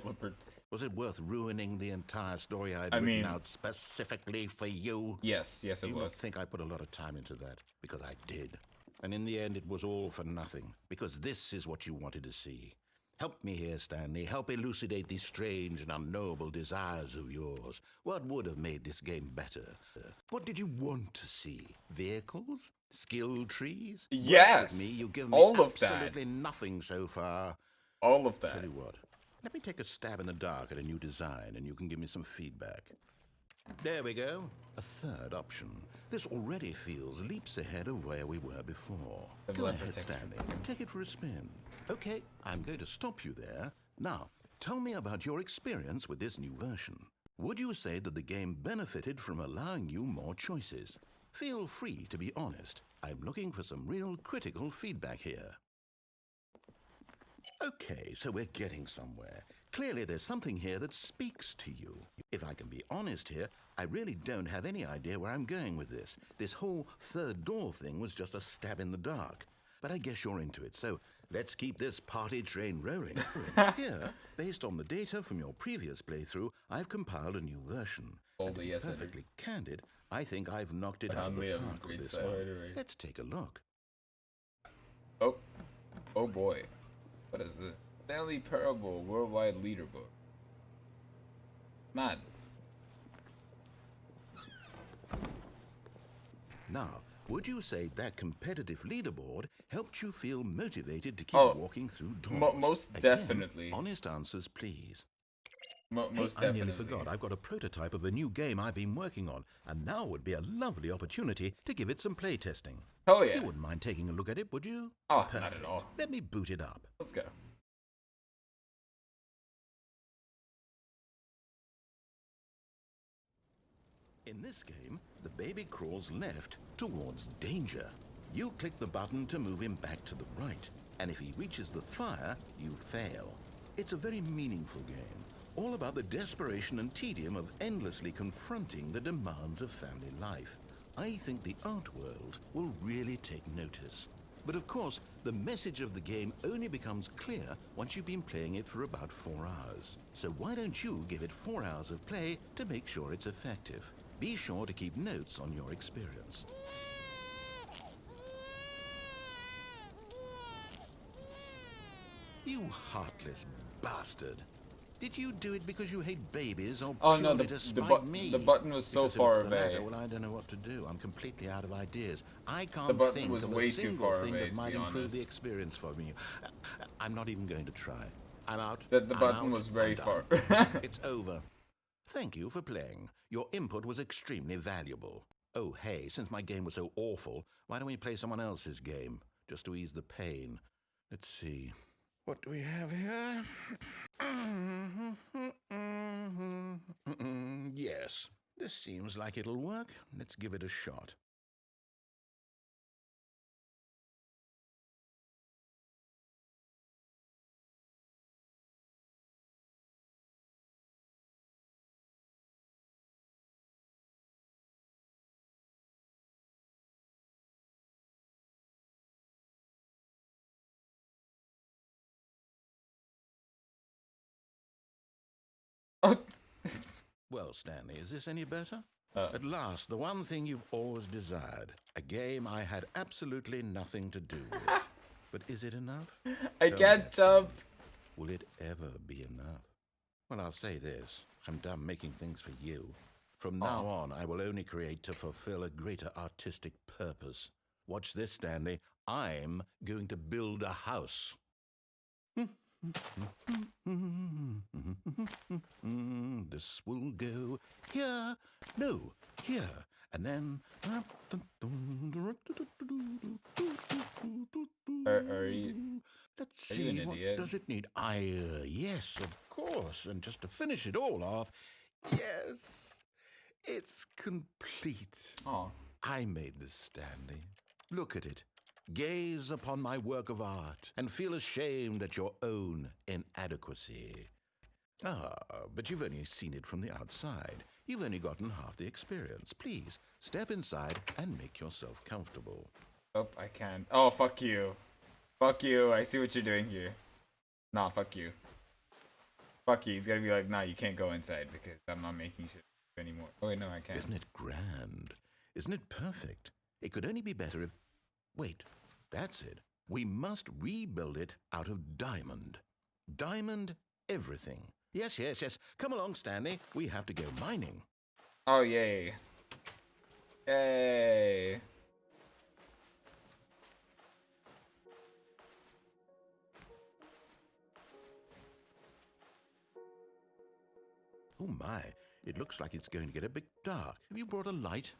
[SPEAKER 2] Was it worth ruining the entire story I'd written out specifically for you?
[SPEAKER 1] Yes, it
[SPEAKER 2] You
[SPEAKER 1] was.
[SPEAKER 2] must think I put a lot of time into that, because I did. And in the end, it was all for nothing, because this is what you wanted to see. Help me here, Stanley. Help elucidate these strange and unknowable desires of yours. What would have made this game better? What did you want to see? Vehicles? Skill trees?
[SPEAKER 1] Yes!
[SPEAKER 2] Work with me. You've given me
[SPEAKER 1] All of that.
[SPEAKER 2] absolutely nothing so far.
[SPEAKER 1] All of that.
[SPEAKER 2] Tell you what, let me take a stab in the dark at a new design and you can give me some feedback. There we go. A third option. This already feels leaps ahead of where we were before. Go ahead, Stanley. Take it for a spin. Okay, I'm going to stop you there. Now, tell me about your experience with this new version. Would you say that the game benefited from allowing you more choices? Feel free to be honest. I'm looking for some real critical feedback here. Okay, so we're getting somewhere. Clearly there's something here that speaks to you. If I can be honest here, I really don't have any idea where I'm going with this. This whole third door thing was just a stab in the dark. But I guess you're into it, so let's keep this party train rolling. Here, based on the data from your previous playthrough, I've compiled a new version. And to be perfectly candid, I think I've knocked it out of the park with this one. Let's take a look.
[SPEAKER 1] Oh boy. What is this? Stanley Parable Worldwide Leaderbook. Man.
[SPEAKER 2] Now, would you say that competitive leaderboard helped you feel motivated to keep walking through doors?
[SPEAKER 1] Most
[SPEAKER 2] Again,
[SPEAKER 1] definitely.
[SPEAKER 2] Honest answers, please.
[SPEAKER 1] Most
[SPEAKER 2] I nearly
[SPEAKER 1] definitely.
[SPEAKER 2] forgot. I've got a prototype of a new game I've been working on, and now would be a lovely opportunity to give it some play testing.
[SPEAKER 1] Oh yeah.
[SPEAKER 2] You wouldn't mind taking a look at it, would you?
[SPEAKER 1] Oh,
[SPEAKER 2] Perfect.
[SPEAKER 1] not at all.
[SPEAKER 2] Let me boot it up.
[SPEAKER 1] Let's go.
[SPEAKER 2] In this game, the baby crawls left towards danger. You click the button to move him back to the right, and if he reaches the fire, you fail. It's a very meaningful game, all about the desperation and tedium of endlessly confronting the demands of family life. I think the art world will really take notice. But of course, the message of the game only becomes clear once you've been playing it for about 4 hours. So why don't you give it 4 hours of play to make sure it's effective? Be sure to keep notes on your experience. You heartless bastard. Did you do it because you hate babies or
[SPEAKER 1] Oh no,
[SPEAKER 2] purely to spite me?
[SPEAKER 1] the button was so
[SPEAKER 2] Because if
[SPEAKER 1] far
[SPEAKER 2] it's the
[SPEAKER 1] away.
[SPEAKER 2] latter, well, I don't know what to do. I'm completely out of ideas. I
[SPEAKER 1] The
[SPEAKER 2] can't
[SPEAKER 1] button
[SPEAKER 2] think
[SPEAKER 1] was
[SPEAKER 2] of
[SPEAKER 1] way
[SPEAKER 2] a
[SPEAKER 1] too
[SPEAKER 2] single
[SPEAKER 1] far
[SPEAKER 2] thing
[SPEAKER 1] away,
[SPEAKER 2] that
[SPEAKER 1] to
[SPEAKER 2] might
[SPEAKER 1] be
[SPEAKER 2] improve
[SPEAKER 1] honest.
[SPEAKER 2] the experience for me. I'm not even going to try. I'm out.
[SPEAKER 1] The
[SPEAKER 2] I'm
[SPEAKER 1] button
[SPEAKER 2] out.
[SPEAKER 1] was very
[SPEAKER 2] I'm
[SPEAKER 1] far.
[SPEAKER 2] done. It's over. Thank you for playing. Your input was extremely valuable. Oh, hey, since my game was so awful, why don't we play someone else's game, just to ease the pain? Let's see. What do we have here? Yes, this seems like it'll work. Let's give it a shot.
[SPEAKER 1] Oh.
[SPEAKER 2] Well, Stanley, is this any better?
[SPEAKER 1] Oh.
[SPEAKER 2] At last, the one thing you've always desired. A game I had absolutely nothing to do with. But is it enough?
[SPEAKER 1] I
[SPEAKER 2] Tell
[SPEAKER 1] can't
[SPEAKER 2] me that,
[SPEAKER 1] jump.
[SPEAKER 2] Stanley. Will it ever be enough? Well, I'll say this. I'm done making things for you. From now on, I will only create to fulfill a greater artistic purpose. Watch this, Stanley. I'm going to build a house. This will go here, no, here, and then.
[SPEAKER 1] Are you?
[SPEAKER 2] Let's
[SPEAKER 1] Are you an
[SPEAKER 2] see, what
[SPEAKER 1] idiot?
[SPEAKER 2] does it need? Yes, of course. And just to finish it all off, yes, it's complete.
[SPEAKER 1] Oh.
[SPEAKER 2] I made this, Stanley. Look at it. Gaze upon my work of art and feel ashamed at your own inadequacy. Ah, but you've only seen it from the outside. You've only gotten half the experience. Please, step inside and make yourself comfortable.
[SPEAKER 1] Oh, I can't. Oh, fuck you. Fuck you. I see what you're doing here. Nah, fuck you. Fuck you. He's gonna be like, nah, you can't go inside because I'm not making shit anymore. Oh, wait, no, I can't.
[SPEAKER 2] Isn't it grand? Isn't it perfect? It could only be better if... Wait, that's it. We must rebuild it out of diamond. Diamond everything. Yes, yes, yes. Come along, Stanley. We have to go mining.
[SPEAKER 1] Oh, yay. Yay.
[SPEAKER 2] Oh my, it looks like it's going to get a bit dark. Have you brought a light?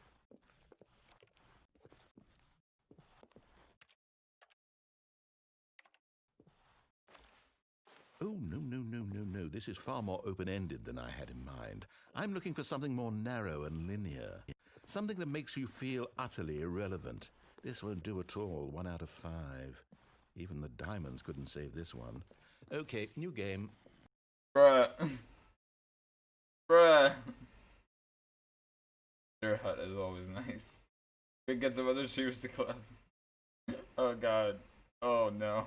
[SPEAKER 2] Oh, no, no, no, no, no. This is far more open-ended than I had in mind. I'm looking for something more narrow and linear. Something that makes you feel utterly irrelevant. This won't do at all. 1 out of 5. Even the diamonds couldn't save this one. Okay, new game.
[SPEAKER 1] Bruh. Bruh. Their hut is always nice. We get some other streamers to collab. Oh god. Oh no.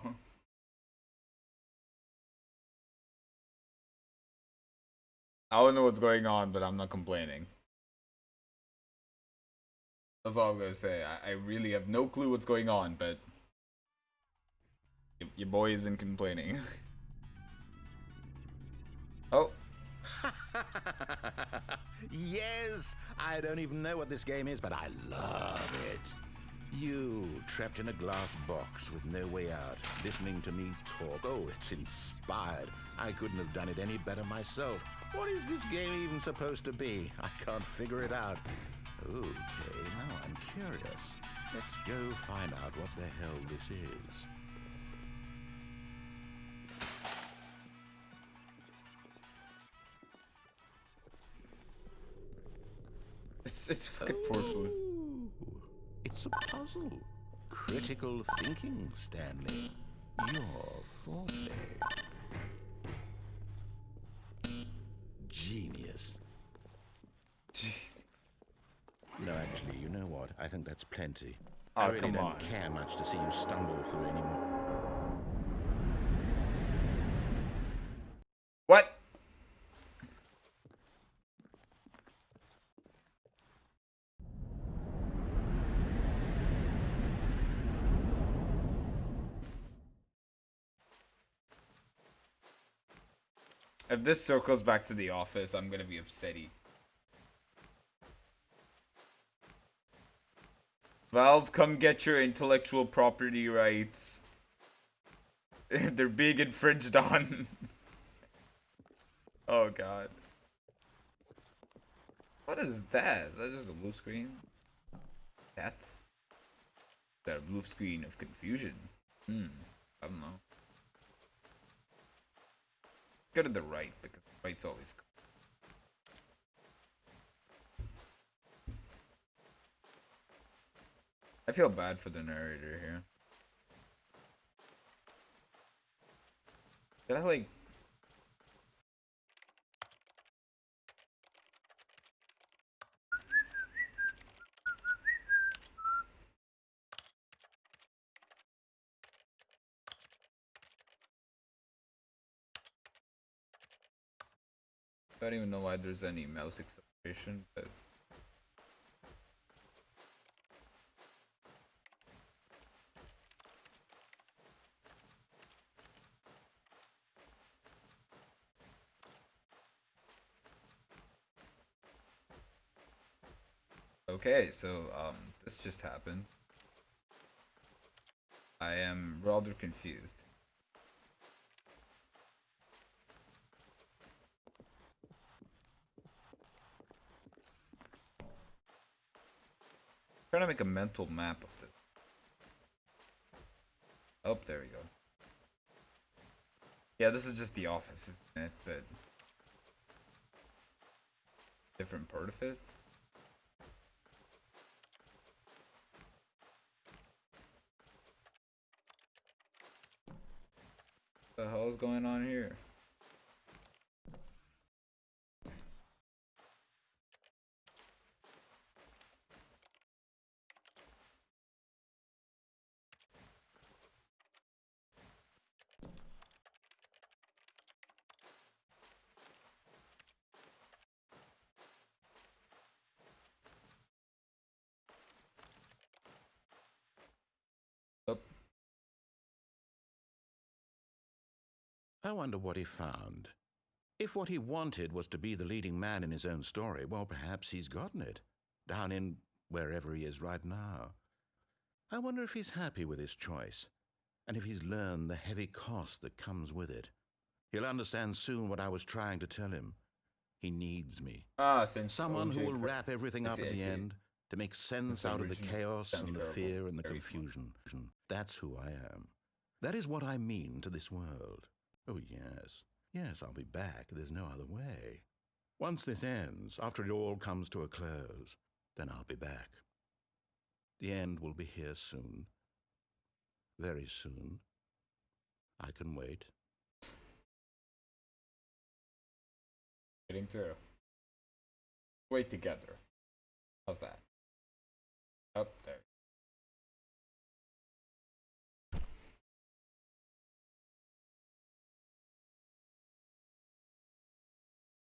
[SPEAKER 1] I don't know what's going on, but I'm not complaining. That's all I'm gonna say. I really have no clue what's going on, but your boy isn't complaining. Oh.
[SPEAKER 2] Yes! I don't even know what this game is, but I love it. You, trapped in a glass box with no way out, listening to me talk. Oh, it's inspired. I couldn't have done it any better myself. What is this game even supposed to be? I can't figure it out. Okay, now I'm curious. Let's go find out what the hell this is.
[SPEAKER 1] It's fucking portals.
[SPEAKER 2] Oh, it's a puzzle. Critical thinking, Stanley. Your forte. Genius. No, actually, you know what? I think that's plenty. I
[SPEAKER 1] Oh,
[SPEAKER 2] really
[SPEAKER 1] come
[SPEAKER 2] don't
[SPEAKER 1] on.
[SPEAKER 2] care much to see you stumble through anymore.
[SPEAKER 1] What? If this circles back to the office, I'm gonna be upsetty. Valve, come get your intellectual property rights. They're being infringed on. Oh god. What is that? Is that just a blue screen? Death? Is that a blue screen of confusion? I don't know. Go to the right, because the right's always good. I feel bad for the narrator here. Did I like... I don't even know why there's any mouse acceleration, but... Okay, so, this just happened. I am rather confused. Trying to make a mental map of this. Oh, there we go. Yeah, this is just the office, isn't it? But different part of it. What the hell is going on here? Oh,
[SPEAKER 2] I wonder what he found. If what he wanted was to be the leading man in his own story, well, perhaps he's gotten it. Down in wherever he is right now. I wonder if he's happy with his choice, and if he's learned the heavy cost that comes with it. He'll understand soon what I was trying to tell him. He needs me.
[SPEAKER 1] since
[SPEAKER 2] Someone who
[SPEAKER 1] OJ
[SPEAKER 2] will wrap everything up at the end to make sense out of the chaos and the fear and the confusion. That's who I am. That is what I mean to this world. Oh, yes. Yes, I'll be back. There's no other way. Once this ends, after it all comes to a close, then I'll be back. The end will be here soon. Very soon. I can wait.
[SPEAKER 1] Getting through. Wait together. How's that? Up there.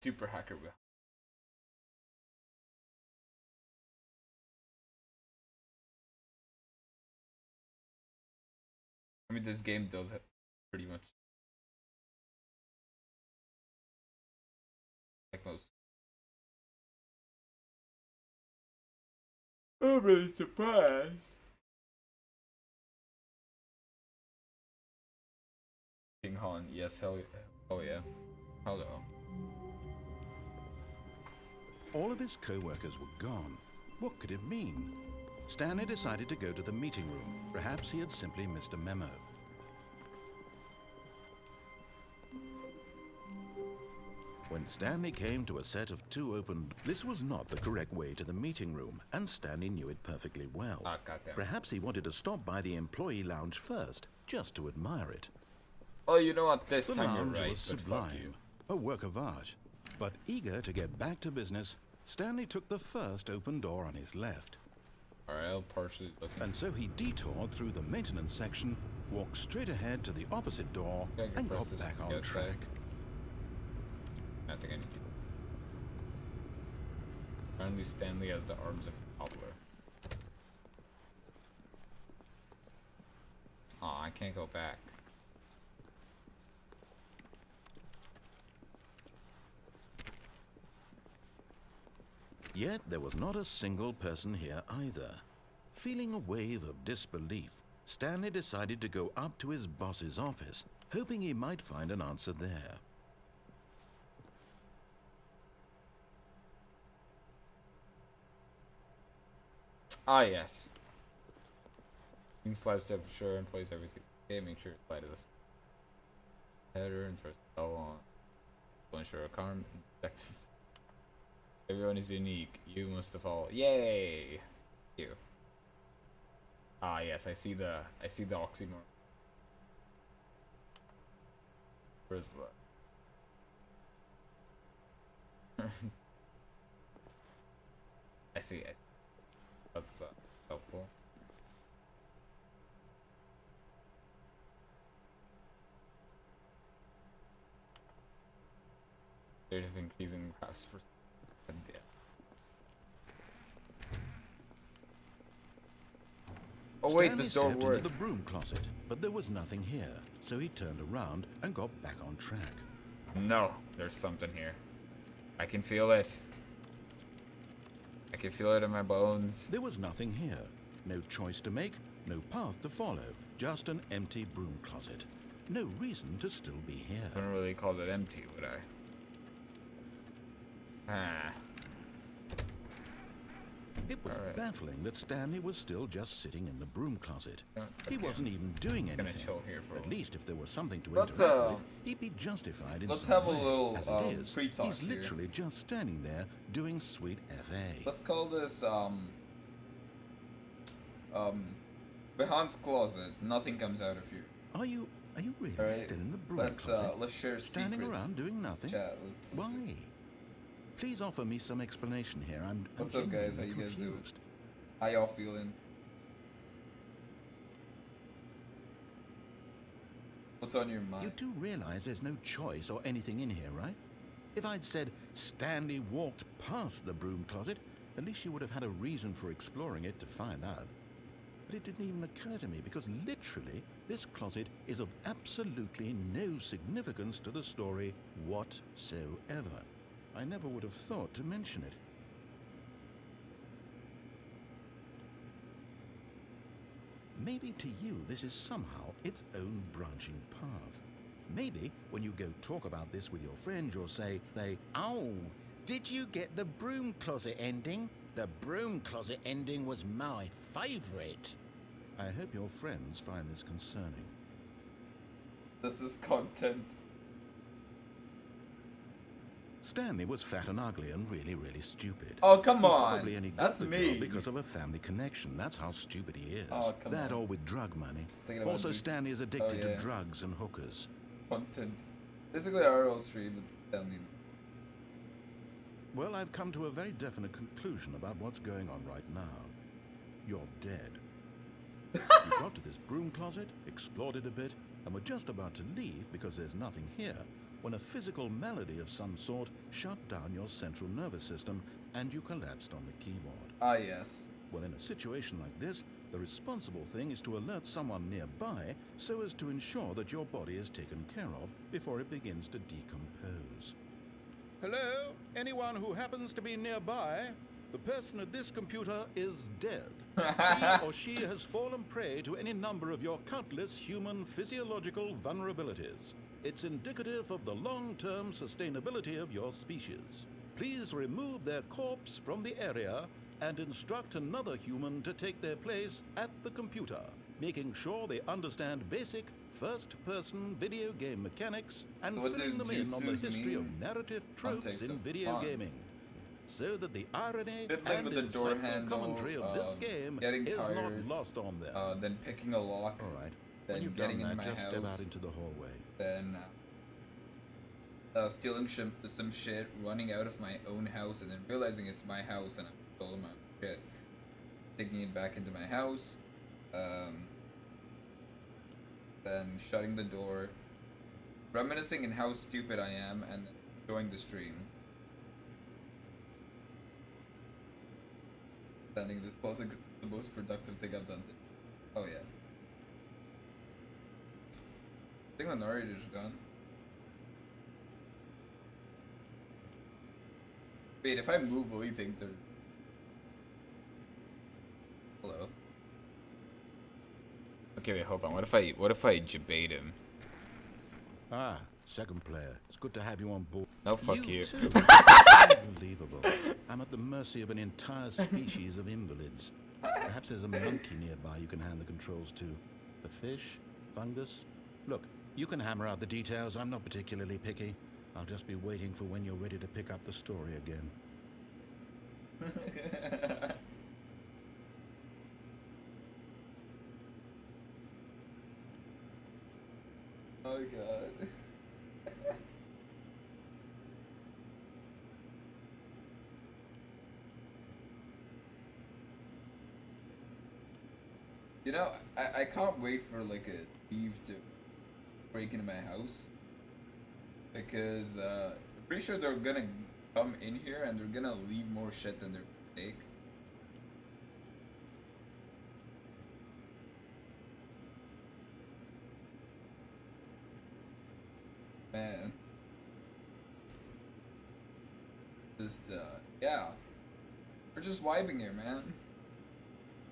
[SPEAKER 1] Super hacker Vihaan. I mean, this game does it pretty much like most. I'm really surprised. King Han, yes, hell yeah. Oh yeah. Hello.
[SPEAKER 2] All of his co-workers were gone. What could it mean? Stanley decided to go to the meeting room. Perhaps he had simply missed a memo. When Stanley came to a set of two open... This was not the correct way to the meeting room, and Stanley knew it perfectly well.
[SPEAKER 1] Ah, goddamn.
[SPEAKER 2] Perhaps he wanted to stop by the employee lounge first, just to admire it.
[SPEAKER 1] Oh, you know what? This
[SPEAKER 2] The
[SPEAKER 1] time you're
[SPEAKER 2] lounge
[SPEAKER 1] right,
[SPEAKER 2] was
[SPEAKER 1] but fuck you.
[SPEAKER 2] sublime, a work of art. But eager to get back to business, Stanley took the first open door on his left.
[SPEAKER 1] Alright, I'll partially listen.
[SPEAKER 2] And so he detoured through the maintenance section, walked straight ahead to the opposite door,
[SPEAKER 1] Okay, I can
[SPEAKER 2] and
[SPEAKER 1] press
[SPEAKER 2] got
[SPEAKER 1] this
[SPEAKER 2] back
[SPEAKER 1] from
[SPEAKER 2] on
[SPEAKER 1] the outside.
[SPEAKER 2] track.
[SPEAKER 1] I think I need to. Apparently Stanley has the arms of a toddler. Aw, I can't go back.
[SPEAKER 2] Yet there was not a single person here either. Feeling a wave of disbelief, Stanley decided to go up to his boss's office, hoping he might find an answer there.
[SPEAKER 1] Ah, yes. You can slide step for sure and place everything. Okay, make sure to slide to the header and press the bell on. To ensure a calm effective. Everyone is unique. You must have all. Yay! You. Ah, yes, I see the oxymoron. Where's the? I see. That's helpful. Rate of increasing crafts per yeah. Oh wait,
[SPEAKER 2] Stanley
[SPEAKER 1] this door
[SPEAKER 2] stepped
[SPEAKER 1] worked.
[SPEAKER 2] into the broom closet, but there was nothing here, so he turned around and got back on track.
[SPEAKER 1] No, there's something here. I can feel it. I can feel it in my bones.
[SPEAKER 2] There was nothing here. No choice to make, no path to follow, just an empty broom closet. No reason to still be
[SPEAKER 1] I
[SPEAKER 2] here.
[SPEAKER 1] wouldn't really call it empty, would I? Ah.
[SPEAKER 2] It was
[SPEAKER 1] Alright.
[SPEAKER 2] baffling that Stanley was still just sitting in the broom closet. He
[SPEAKER 1] Okay.
[SPEAKER 2] wasn't even doing
[SPEAKER 1] Gonna
[SPEAKER 2] anything.
[SPEAKER 1] chill here for a
[SPEAKER 2] At
[SPEAKER 1] while.
[SPEAKER 2] least if there was something to
[SPEAKER 1] Let's,
[SPEAKER 2] interact with, he'd be justified in
[SPEAKER 1] let's
[SPEAKER 2] some
[SPEAKER 1] have a
[SPEAKER 2] way.
[SPEAKER 1] little,
[SPEAKER 2] As it is,
[SPEAKER 1] pre-talk
[SPEAKER 2] he's
[SPEAKER 1] here.
[SPEAKER 2] literally just standing there doing sweet FA.
[SPEAKER 1] Let's call this Vihaan's closet. Nothing comes out of here.
[SPEAKER 2] Are you really
[SPEAKER 1] Alright,
[SPEAKER 2] still in the broom
[SPEAKER 1] let's
[SPEAKER 2] closet?
[SPEAKER 1] share
[SPEAKER 2] Standing
[SPEAKER 1] secrets.
[SPEAKER 2] around doing nothing?
[SPEAKER 1] Chat. Let's
[SPEAKER 2] Why?
[SPEAKER 1] do-
[SPEAKER 2] Please offer me some explanation here. I'm
[SPEAKER 1] What's up, guys? How
[SPEAKER 2] genuinely
[SPEAKER 1] you guys doing?
[SPEAKER 2] confused.
[SPEAKER 1] How y'all feeling? What's on your
[SPEAKER 2] You
[SPEAKER 1] mind?
[SPEAKER 2] do realize there's no choice or anything in here, right? If I'd said Stanley walked past the broom closet, at least you would have had a reason for exploring it to find out. But it didn't even occur to me because literally this closet is of absolutely no significance to the story whatsoever. I never would have thought to mention it. Maybe to you this is somehow its own branching path. Maybe when you go talk about this with your friends, you'll say, "Oh, did you get the broom closet ending? The broom closet ending was my favorite." I hope your friends find this concerning.
[SPEAKER 1] This is content.
[SPEAKER 2] Stanley was fat and ugly and really, really stupid.
[SPEAKER 1] Oh, come
[SPEAKER 2] He
[SPEAKER 1] on.
[SPEAKER 2] probably only got
[SPEAKER 1] That's
[SPEAKER 2] the
[SPEAKER 1] me.
[SPEAKER 2] job because of a family connection. That's how stupid he is.
[SPEAKER 1] Oh, come
[SPEAKER 2] that
[SPEAKER 1] on.
[SPEAKER 2] or with drug money.
[SPEAKER 1] Thinking about
[SPEAKER 2] Also,
[SPEAKER 1] you.
[SPEAKER 2] Stanley is addicted
[SPEAKER 1] Oh, yeah.
[SPEAKER 2] to drugs and hookers.
[SPEAKER 1] Content. Basically, RL stream, but tell me.
[SPEAKER 2] Well, I've come to a very definite conclusion about what's going on right now. You're dead. You got to this broom closet, explored it a bit, and were just about to leave because there's nothing here, when a physical malady of some sort shut down your central nervous system and you collapsed on the keyboard.
[SPEAKER 1] Ah, yes.
[SPEAKER 2] Well, in a situation like this, the responsible thing is to alert someone nearby so as to ensure that your body is taken care of before it begins to decompose. Hello? Anyone who happens to be nearby? The person at this computer is dead. He or she has fallen prey to any number of your countless human physiological vulnerabilities. It's indicative of the long-term sustainability of your species. Please remove their corpse from the area and instruct another human to take their place at the computer, making sure they understand basic first-person video game mechanics and
[SPEAKER 1] What
[SPEAKER 2] filling
[SPEAKER 1] does
[SPEAKER 2] them in on the
[SPEAKER 1] jutsu
[SPEAKER 2] history
[SPEAKER 1] mean?
[SPEAKER 2] of narrative tropes
[SPEAKER 1] Context
[SPEAKER 2] in
[SPEAKER 1] of
[SPEAKER 2] video
[SPEAKER 1] fun.
[SPEAKER 2] gaming, so that the irony
[SPEAKER 1] Fiddling
[SPEAKER 2] and
[SPEAKER 1] with the door
[SPEAKER 2] insightful
[SPEAKER 1] handle,
[SPEAKER 2] commentary of this game
[SPEAKER 1] getting
[SPEAKER 2] is not
[SPEAKER 1] tired,
[SPEAKER 2] lost on them.
[SPEAKER 1] Then picking a lock,
[SPEAKER 2] All right.
[SPEAKER 1] then
[SPEAKER 2] When you've
[SPEAKER 1] getting
[SPEAKER 2] done
[SPEAKER 1] in
[SPEAKER 2] that,
[SPEAKER 1] my
[SPEAKER 2] just
[SPEAKER 1] house,
[SPEAKER 2] step out into the hallway.
[SPEAKER 1] then stealing some shit, running out of my own house, and then realizing it's my house and I'm stolen my shit. taking it back into my house, then shutting the door, reminiscing in how stupid I am, and enjoying the stream. Standing this close is the most productive thing I've done today. Oh yeah. I think the narrator's done. Wait, if I move, will you think they're... Hello? Okay, wait, hold on. What if I debate him?
[SPEAKER 2] Ah, second player. It's good to have you on board.
[SPEAKER 1] No, fuck you.
[SPEAKER 2] Too. Unbelievable. I'm at the mercy of an entire species of invalids. Perhaps there's a monkey nearby you can hand the controls to. A fish? Fungus? Look, you can hammer out the details. I'm not particularly picky. I'll just be waiting for when you're ready to pick up the story again.
[SPEAKER 1] Oh god. You know, I can't wait for like a thief to break into my house, because I'm pretty sure they're gonna come in here and they're gonna leave more shit than they're gonna take. Man. Just, yeah. We're just vibing here, man.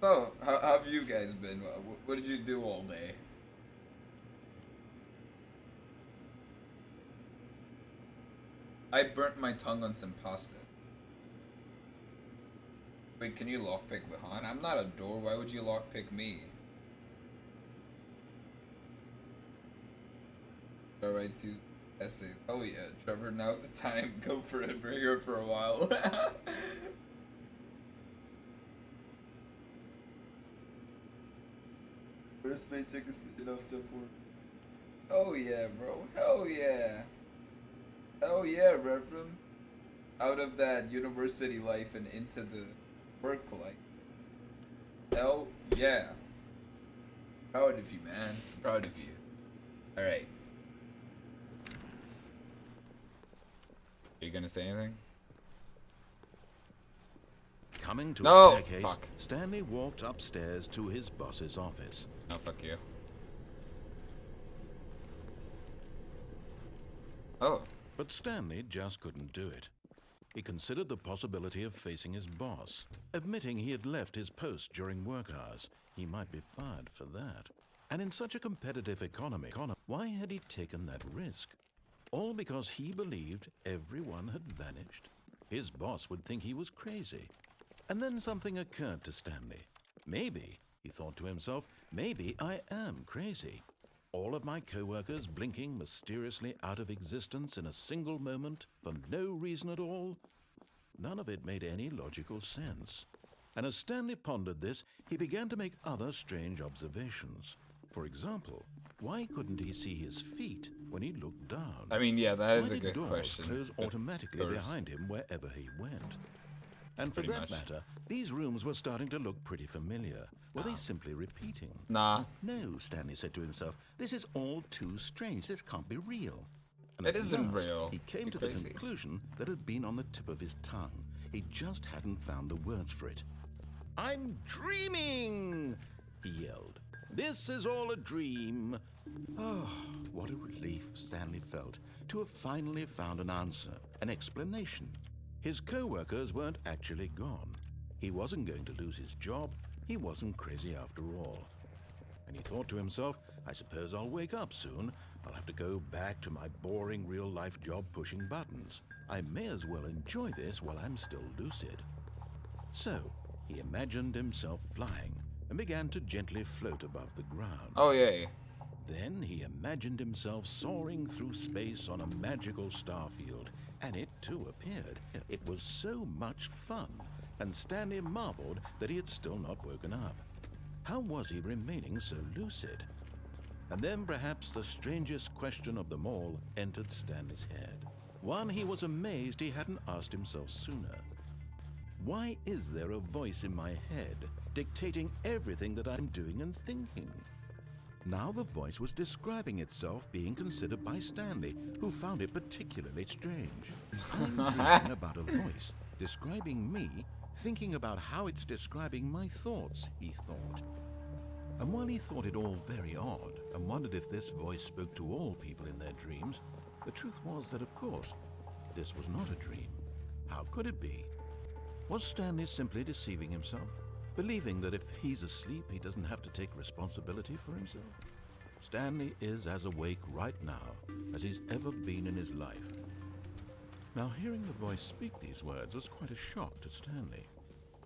[SPEAKER 1] So, how have you guys been? What did you do all day? I burnt my tongue on some pasta. Wait, can you lockpick Vihaan? I'm not a door, why would you lockpick me? Alright, 2 essays. Oh yeah, Trevor, now's the time. Go for it, bring her for a while. First paycheck is enough to afford. Oh yeah, bro. Hell yeah. Hell yeah, Reverend. Out of that university life and into the work life. Hell yeah. Proud of you, man. Proud of you. Alright. Are you gonna say anything?
[SPEAKER 2] Coming to
[SPEAKER 1] No!
[SPEAKER 2] a staircase,
[SPEAKER 1] Fuck.
[SPEAKER 2] Stanley walked upstairs to his boss's office.
[SPEAKER 1] No, fuck you. Oh.
[SPEAKER 2] But Stanley just couldn't do it. He considered the possibility of facing his boss, admitting he had left his post during work hours. He might be fired for that. And in such a competitive economy, why had he taken that risk? All because he believed everyone had vanished. His boss would think he was crazy. And then something occurred to Stanley. Maybe, he thought to himself, maybe I am crazy. All of my co-workers blinking mysteriously out of existence in a single moment for no reason at all? None of it made any logical sense. And as Stanley pondered this, he began to make other strange observations. For example, why couldn't he see his feet when he looked down?
[SPEAKER 1] I mean, yeah, that is
[SPEAKER 2] Why
[SPEAKER 1] a
[SPEAKER 2] did
[SPEAKER 1] good
[SPEAKER 2] doors
[SPEAKER 1] question.
[SPEAKER 2] close automatically
[SPEAKER 1] Doors.
[SPEAKER 2] behind him wherever he went? And for
[SPEAKER 1] Pretty
[SPEAKER 2] that
[SPEAKER 1] much.
[SPEAKER 2] matter, these rooms were starting to look pretty familiar. Were they simply repeating?
[SPEAKER 1] Nah.
[SPEAKER 2] No, Stanley said to himself, this is all too strange. This can't be real. And
[SPEAKER 1] It
[SPEAKER 2] at
[SPEAKER 1] isn't
[SPEAKER 2] last,
[SPEAKER 1] real.
[SPEAKER 2] He came
[SPEAKER 1] You're
[SPEAKER 2] to the
[SPEAKER 1] crazy.
[SPEAKER 2] conclusion that had been on the tip of his tongue. He just hadn't found the words for it. I'm dreaming, he yelled. This is all a dream. Oh, what a relief Stanley felt to have finally found an answer, an explanation. His co-workers weren't actually gone. He wasn't going to lose his job. He wasn't crazy after all. And he thought to himself, I suppose I'll wake up soon. I'll have to go back to my boring real-life job pushing buttons. I may as well enjoy this while I'm still lucid. So, he imagined himself flying and began to gently float above the ground.
[SPEAKER 1] Oh, yay.
[SPEAKER 2] Then he imagined himself soaring through space on a magical starfield, and it too appeared. It was so much fun, and Stanley marveled that he had still not woken up. How was he remaining so lucid? And then perhaps the strangest question of them all entered Stanley's head. One he was amazed he hadn't asked himself sooner. Why is there a voice in my head dictating everything that I'm doing and thinking? Now the voice was describing itself being considered by Stanley, who found it particularly strange. I'm dreaming about a voice describing me, thinking about how it's describing my thoughts, he thought. And while he thought it all very odd and wondered if this voice spoke to all people in their dreams, the truth was that, of course, this was not a dream. How could it be? Was Stanley simply deceiving himself, believing that if he's asleep, he doesn't have to take responsibility for himself? Stanley is as awake right now as he's ever been in his life. Now, hearing the voice speak these words was quite a shock to Stanley.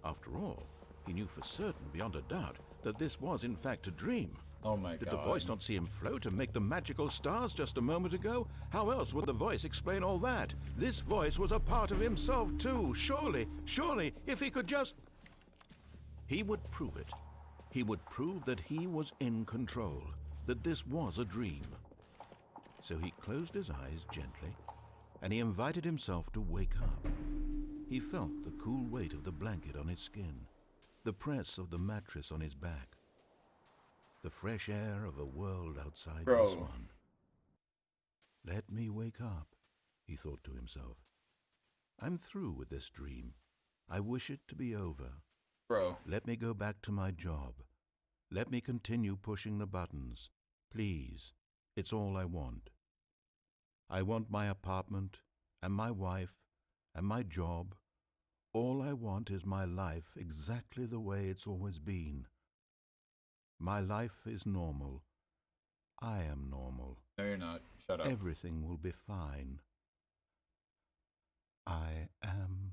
[SPEAKER 2] After all, he knew for certain, beyond a doubt, that this was in fact a dream.
[SPEAKER 1] Oh my God.
[SPEAKER 2] Did the voice not see him float and make the magical stars just a moment ago? How else would the voice explain all that? This voice was a part of himself too. Surely, if he could just... He would prove it. He would prove that he was in control, that this was a dream. So he closed his eyes gently, and he invited himself to wake up. He felt the cool weight of the blanket on his skin, the press of the mattress on his back, the fresh air of a world outside this one. Let me wake up, he thought to himself. I'm through with this dream. I wish it to be over.
[SPEAKER 1] Bro.
[SPEAKER 2] Let me go back to my job. Let me continue pushing the buttons. Please, it's all I want. I want my apartment and my wife and my job. All I want is my life exactly the way it's always been. My life is normal. I am normal.
[SPEAKER 1] No, you're not. Shut up.
[SPEAKER 2] Everything will be fine. I am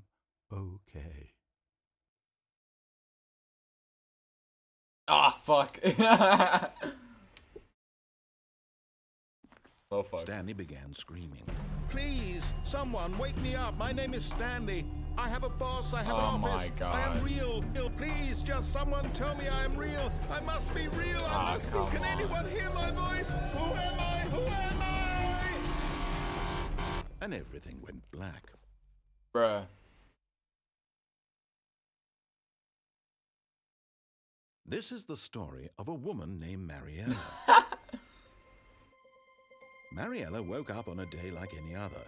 [SPEAKER 2] okay.
[SPEAKER 1] Ah, fuck. Oh, fuck.
[SPEAKER 2] Stanley began screaming. Please, someone, wake me up. My name is Stanley. I have a boss. I have an office.
[SPEAKER 1] My God.
[SPEAKER 2] I am real. Please, just someone tell me I am real. I must be real. I must be. Can anyone hear my voice? Who am I? Who am I? And everything went black.
[SPEAKER 1] Bruh.
[SPEAKER 2] This is the story of a woman named Mariella. Mariella woke up on a day like any other.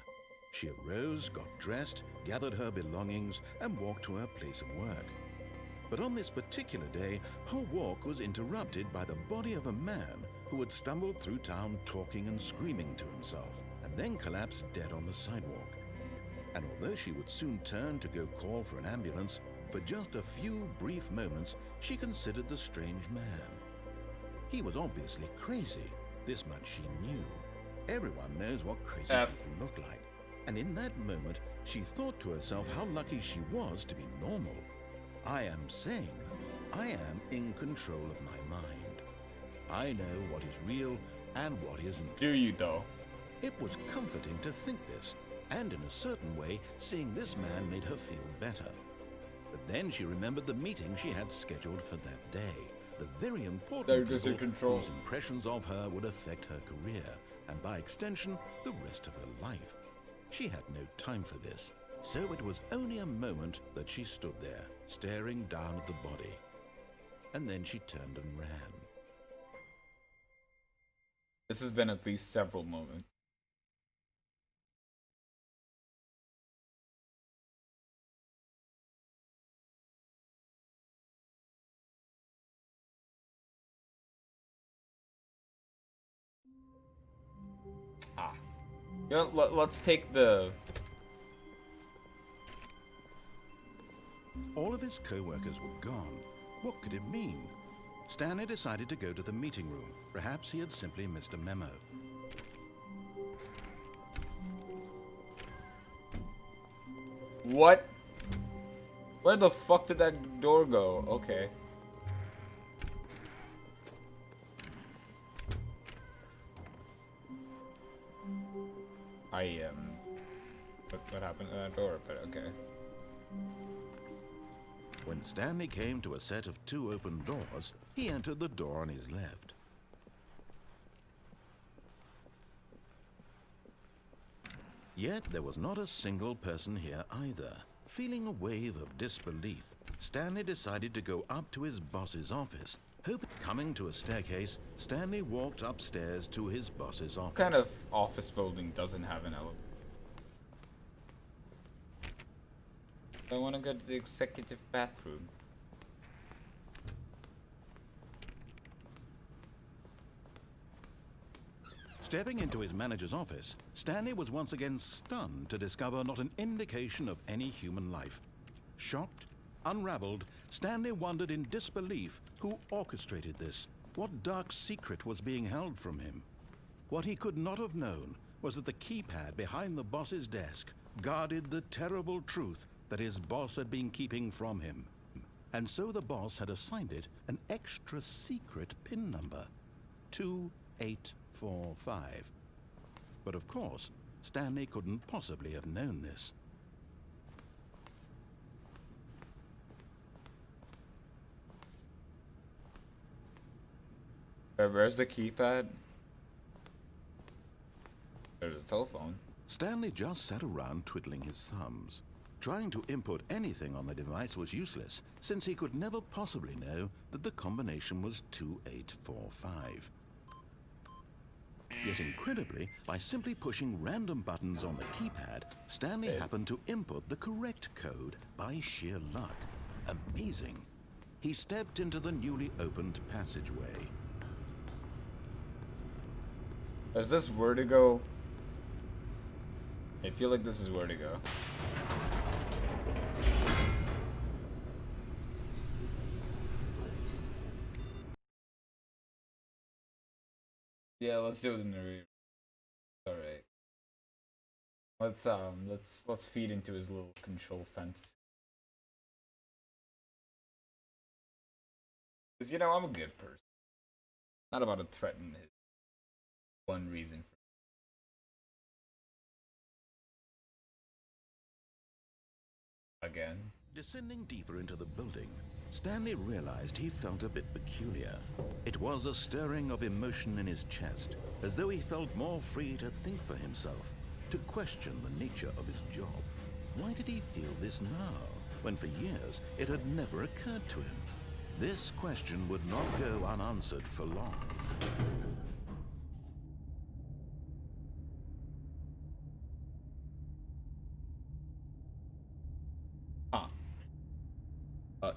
[SPEAKER 2] She arose, got dressed, gathered her belongings, and walked to her place of work. But on this particular day, her walk was interrupted by the body of a man who had stumbled through town talking and screaming to himself, and then collapsed dead on the sidewalk. And although she would soon turn to go call for an ambulance, for just a few brief moments, she considered the strange man. He was obviously crazy. This much she knew. Everyone knows what crazy people look like. And in that moment, she thought to herself how lucky she was to be normal. I am sane. I am in control of my mind. I know what is real and what isn't.
[SPEAKER 1] Do you, though?
[SPEAKER 2] It was comforting to think this, and in a certain way, seeing this man made her feel better. But then she remembered the meeting she had scheduled for that day. The very important people whose impressions of her would affect her career, and by extension, the rest of her life. She had no time for this, so it was only a moment that she stood there, staring down at the body. And then she turned and ran.
[SPEAKER 1] This has been at least several moments. You know, let's take the...
[SPEAKER 2] All of his co-workers were gone. What could it mean? Stanley decided to go to the meeting room. Perhaps he had simply missed a memo.
[SPEAKER 1] What? Where the fuck did that door go? Okay. What happened to that door? But okay.
[SPEAKER 2] When Stanley came to a set of 2 open doors, he entered the door on his left. Yet there was not a single person here either. Feeling a wave of disbelief, Stanley decided to go up to his boss's office. Coming to a staircase, Stanley walked upstairs to his boss's office.
[SPEAKER 1] What kind of office building doesn't have an elevator? I want to go to the executive bathroom.
[SPEAKER 2] Stepping into his manager's office, Stanley was once again stunned to discover not an indication of any human life. Shocked, unraveled, Stanley wondered in disbelief who orchestrated this. What dark secret was being held from him? What he could not have known was that the keypad behind the boss's desk guarded the terrible truth that his boss had been keeping from him. And so the boss had assigned it an extra secret PIN number, 2845. But of course, Stanley couldn't possibly have known this.
[SPEAKER 1] Where's the keypad? There's a telephone.
[SPEAKER 2] Stanley just sat around twiddling his thumbs. Trying to input anything on the device was useless, since he could never possibly know that the combination was 2845. Yet incredibly, by simply pushing random buttons on the keypad, Stanley happened to input the correct code by sheer luck. Amazing. He stepped into the newly opened passageway.
[SPEAKER 1] Is this where to go? I feel like this is where to go. Yeah, let's do it in the rear. All right. Let's feed into his little control fantasy. Cause you know I'm a good person. Not about to threaten his one reason for again.
[SPEAKER 2] Descending deeper into the building, Stanley realized he felt a bit peculiar. It was a stirring of emotion in his chest, as though he felt more free to think for himself, to question the nature of his job. Why did he feel this now, when for years it had never occurred to him? This question would not go unanswered for long.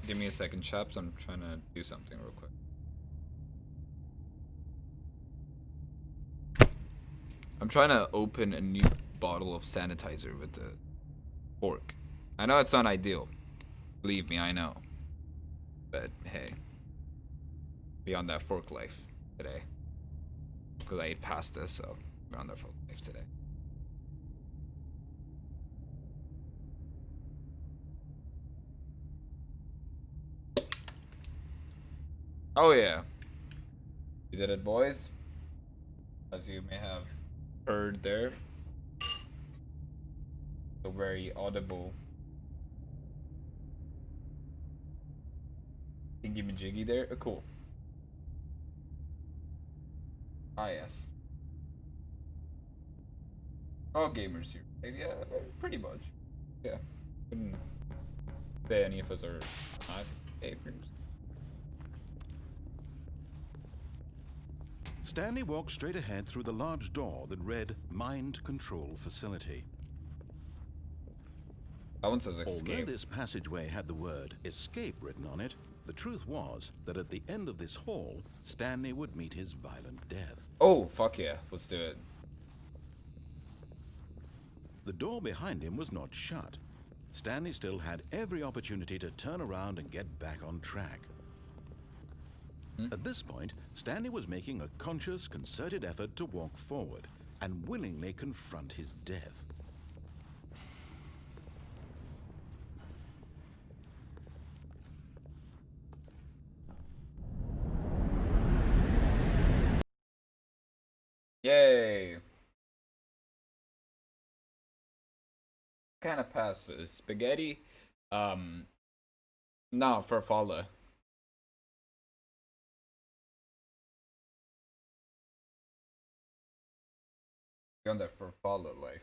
[SPEAKER 1] Give me a second, chaps. I'm trying to do something real quick. I'm trying to open a new bottle of sanitizer with the fork. I know it's not ideal. Believe me, I know. But hey, be on that fork life today. Because I ate pasta, so we're on that fork life today. Oh yeah. We did it, boys. As you may have heard there. A very audible thingy-majiggy there. Cool. Ah yes. All gamers here. Yeah, pretty much. Yeah. Wouldn't say any of us are not gamers.
[SPEAKER 2] Stanley walked straight ahead through the large door that read Mind Control Facility.
[SPEAKER 1] That one says escape.
[SPEAKER 2] Although this passageway had the word escape written on it, the truth was that at the end of this hall, Stanley would meet his violent death.
[SPEAKER 1] Oh, fuck yeah. Let's do it.
[SPEAKER 2] The door behind him was not shut. Stanley still had every opportunity to turn around and get back on track. At this point, Stanley was making a conscious, concerted effort to walk forward and willingly confront his death.
[SPEAKER 1] Yay. Kind of past this. Spaghetti? No, farfalla. On that farfalla life.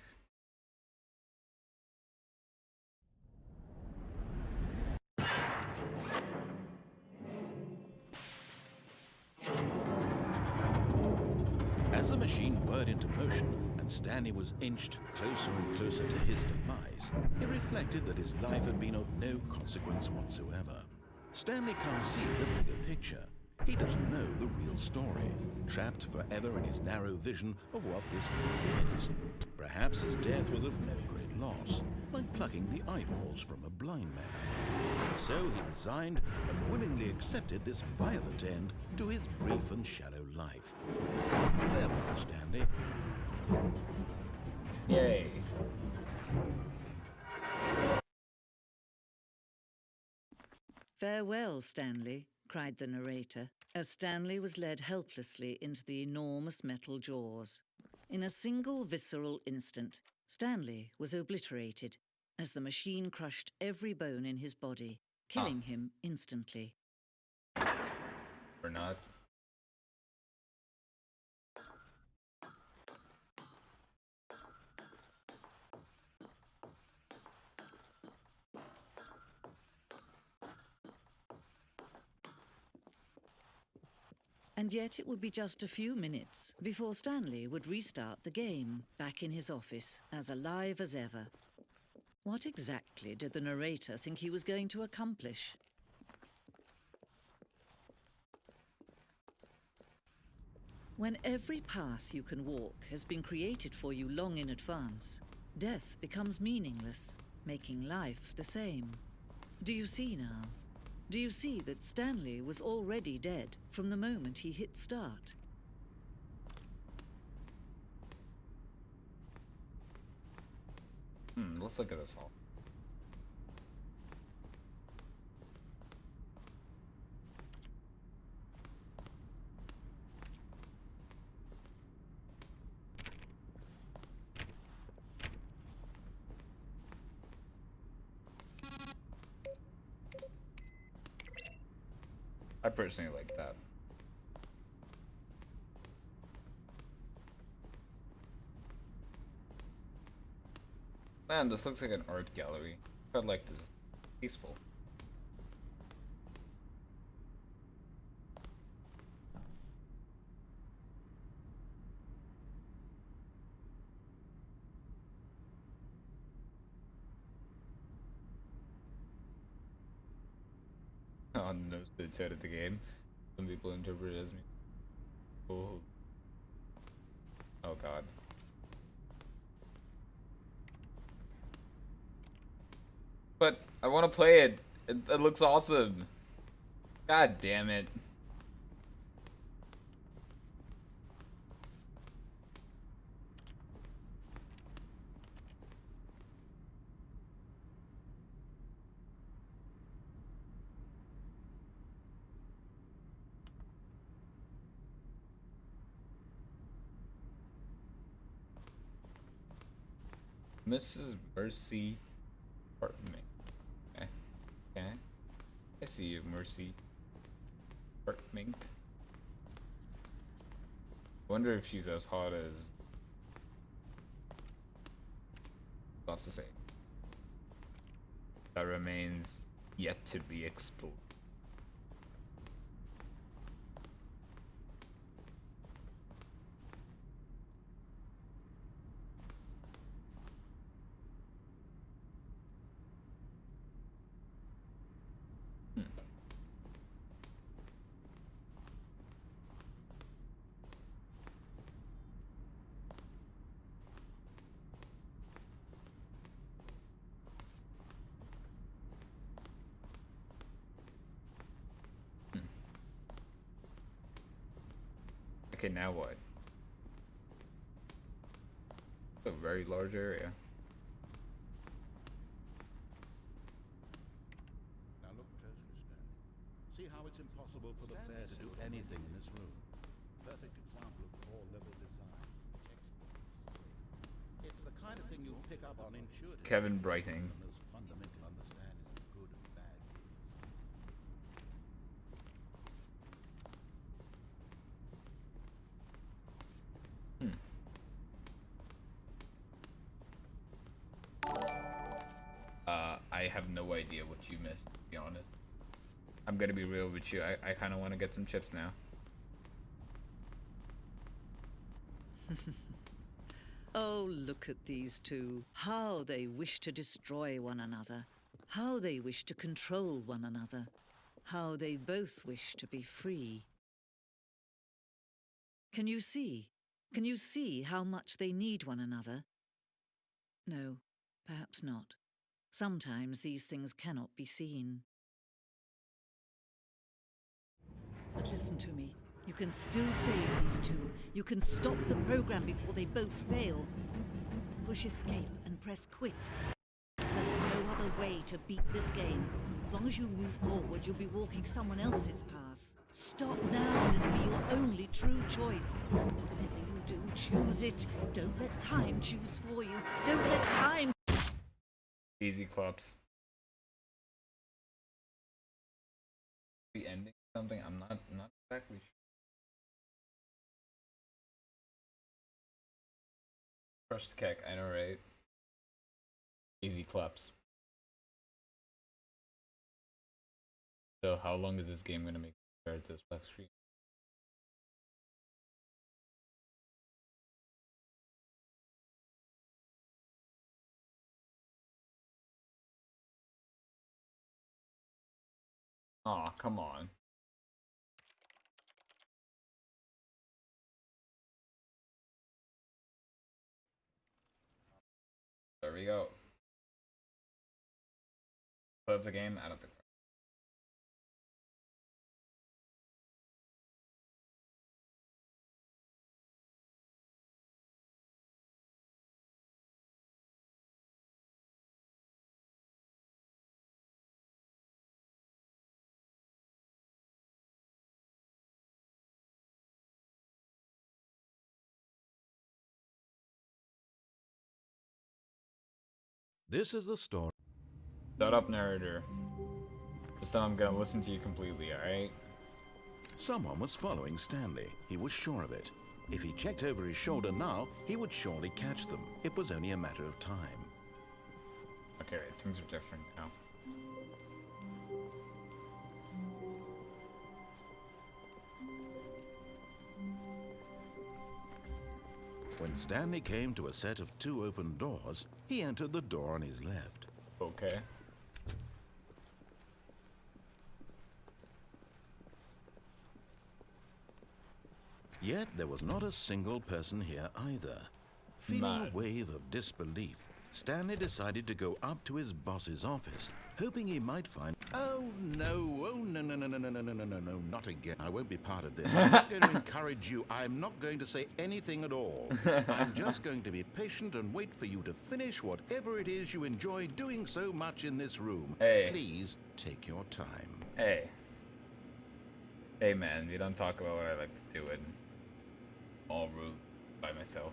[SPEAKER 2] machine whirred into motion and Stanley was inched closer and closer to his demise, he reflected that his life had been of no consequence whatsoever. Stanley can't see the bigger picture. He doesn't know the real story, trapped forever in his narrow vision of what this life is. Perhaps his death was of no great loss, like plucking the eyeballs from a blind man. So he resigned and willingly accepted this violent end to his brief and shallow life. Farewell, Stanley.
[SPEAKER 1] Yay.
[SPEAKER 3] "Farewell, Stanley," cried the narrator, as Stanley was led helplessly into the enormous metal jaws. In a single visceral instant, Stanley was obliterated as the machine crushed every bone in his body, killing him instantly.
[SPEAKER 1] Or not.
[SPEAKER 3] And yet it would be just a few minutes before Stanley would restart the game, back in his office, as alive as ever. What exactly did the narrator think he was going to accomplish? When every path you can walk has been created for you long in advance, death becomes meaningless, making life the same. Do you see now? Do you see that Stanley was already dead from the moment he hit start?
[SPEAKER 1] Let's look at this all. I personally like that. Man, this looks like an art gallery. I'd like this. It's peaceful. On the nose to the toad of the game. Some people interpret it as me. Oh. Oh god. But I want to play it. It looks awesome. God damn it. Mrs. Mercy Apartment. Okay. Okay. I see you, Mercy Apartment. Wonder if she's as hot as I'll have to say. That remains yet to be explored. Okay, now what? A very large area.
[SPEAKER 2] Now look closely, Stanley. See how it's impossible for the player to do anything in this room. Perfect example of core level design. It's the kind of thing you pick up on intuitively.
[SPEAKER 1] Kevin Brighting.
[SPEAKER 2] The most fundamental understanding of good and bad.
[SPEAKER 1] I have no idea what you missed, to be honest. I'm gonna be real with you. I kind of want to get some chips now.
[SPEAKER 3] Oh, look at these two. How they wish to destroy one another. How they wish to control one another. How they both wish to be free. Can you see? Can you see how much they need one another? No, perhaps not. Sometimes these things cannot be seen. But listen to me. You can still save these two. You can stop the program before they both fail. Push escape and press quit. There's no other way to beat this game. As long as you move forward, you'll be walking someone else's path. Stop now and it'll be your only true choice. Whatever you do, choose it. Don't let time choose for you. Don't let time...
[SPEAKER 1] Easy clubs. The ending something I'm not exactly sure. Crushed kek, I know, right? Easy claps. So how long is this game gonna make compared to this black screen? Aw, come on. There we go. Play of the game? I don't think so.
[SPEAKER 2] This is the story.
[SPEAKER 1] Shut up, narrator. This time I'm gonna listen to you completely, alright?
[SPEAKER 2] Someone was following Stanley. He was sure of it. If he checked over his shoulder now, he would surely catch them. It was only a matter of time.
[SPEAKER 1] Okay, right, things are different now.
[SPEAKER 2] When Stanley came to a set of two open doors, he entered the door on his left.
[SPEAKER 1] Okay.
[SPEAKER 2] Yet there was not a single person here either. Feeling
[SPEAKER 1] Mad.
[SPEAKER 2] a wave of disbelief, Stanley decided to go up to his boss's office, hoping he might find... Oh no, no, not again. I won't be part of this. I'm not going to encourage you. I'm not going to say anything at all. I'm just going to be patient and wait for you to finish whatever it is you enjoy doing so much in this room.
[SPEAKER 1] Hey.
[SPEAKER 2] Please take your time.
[SPEAKER 1] Hey. Hey man, we don't talk about what I like to do in all room by myself.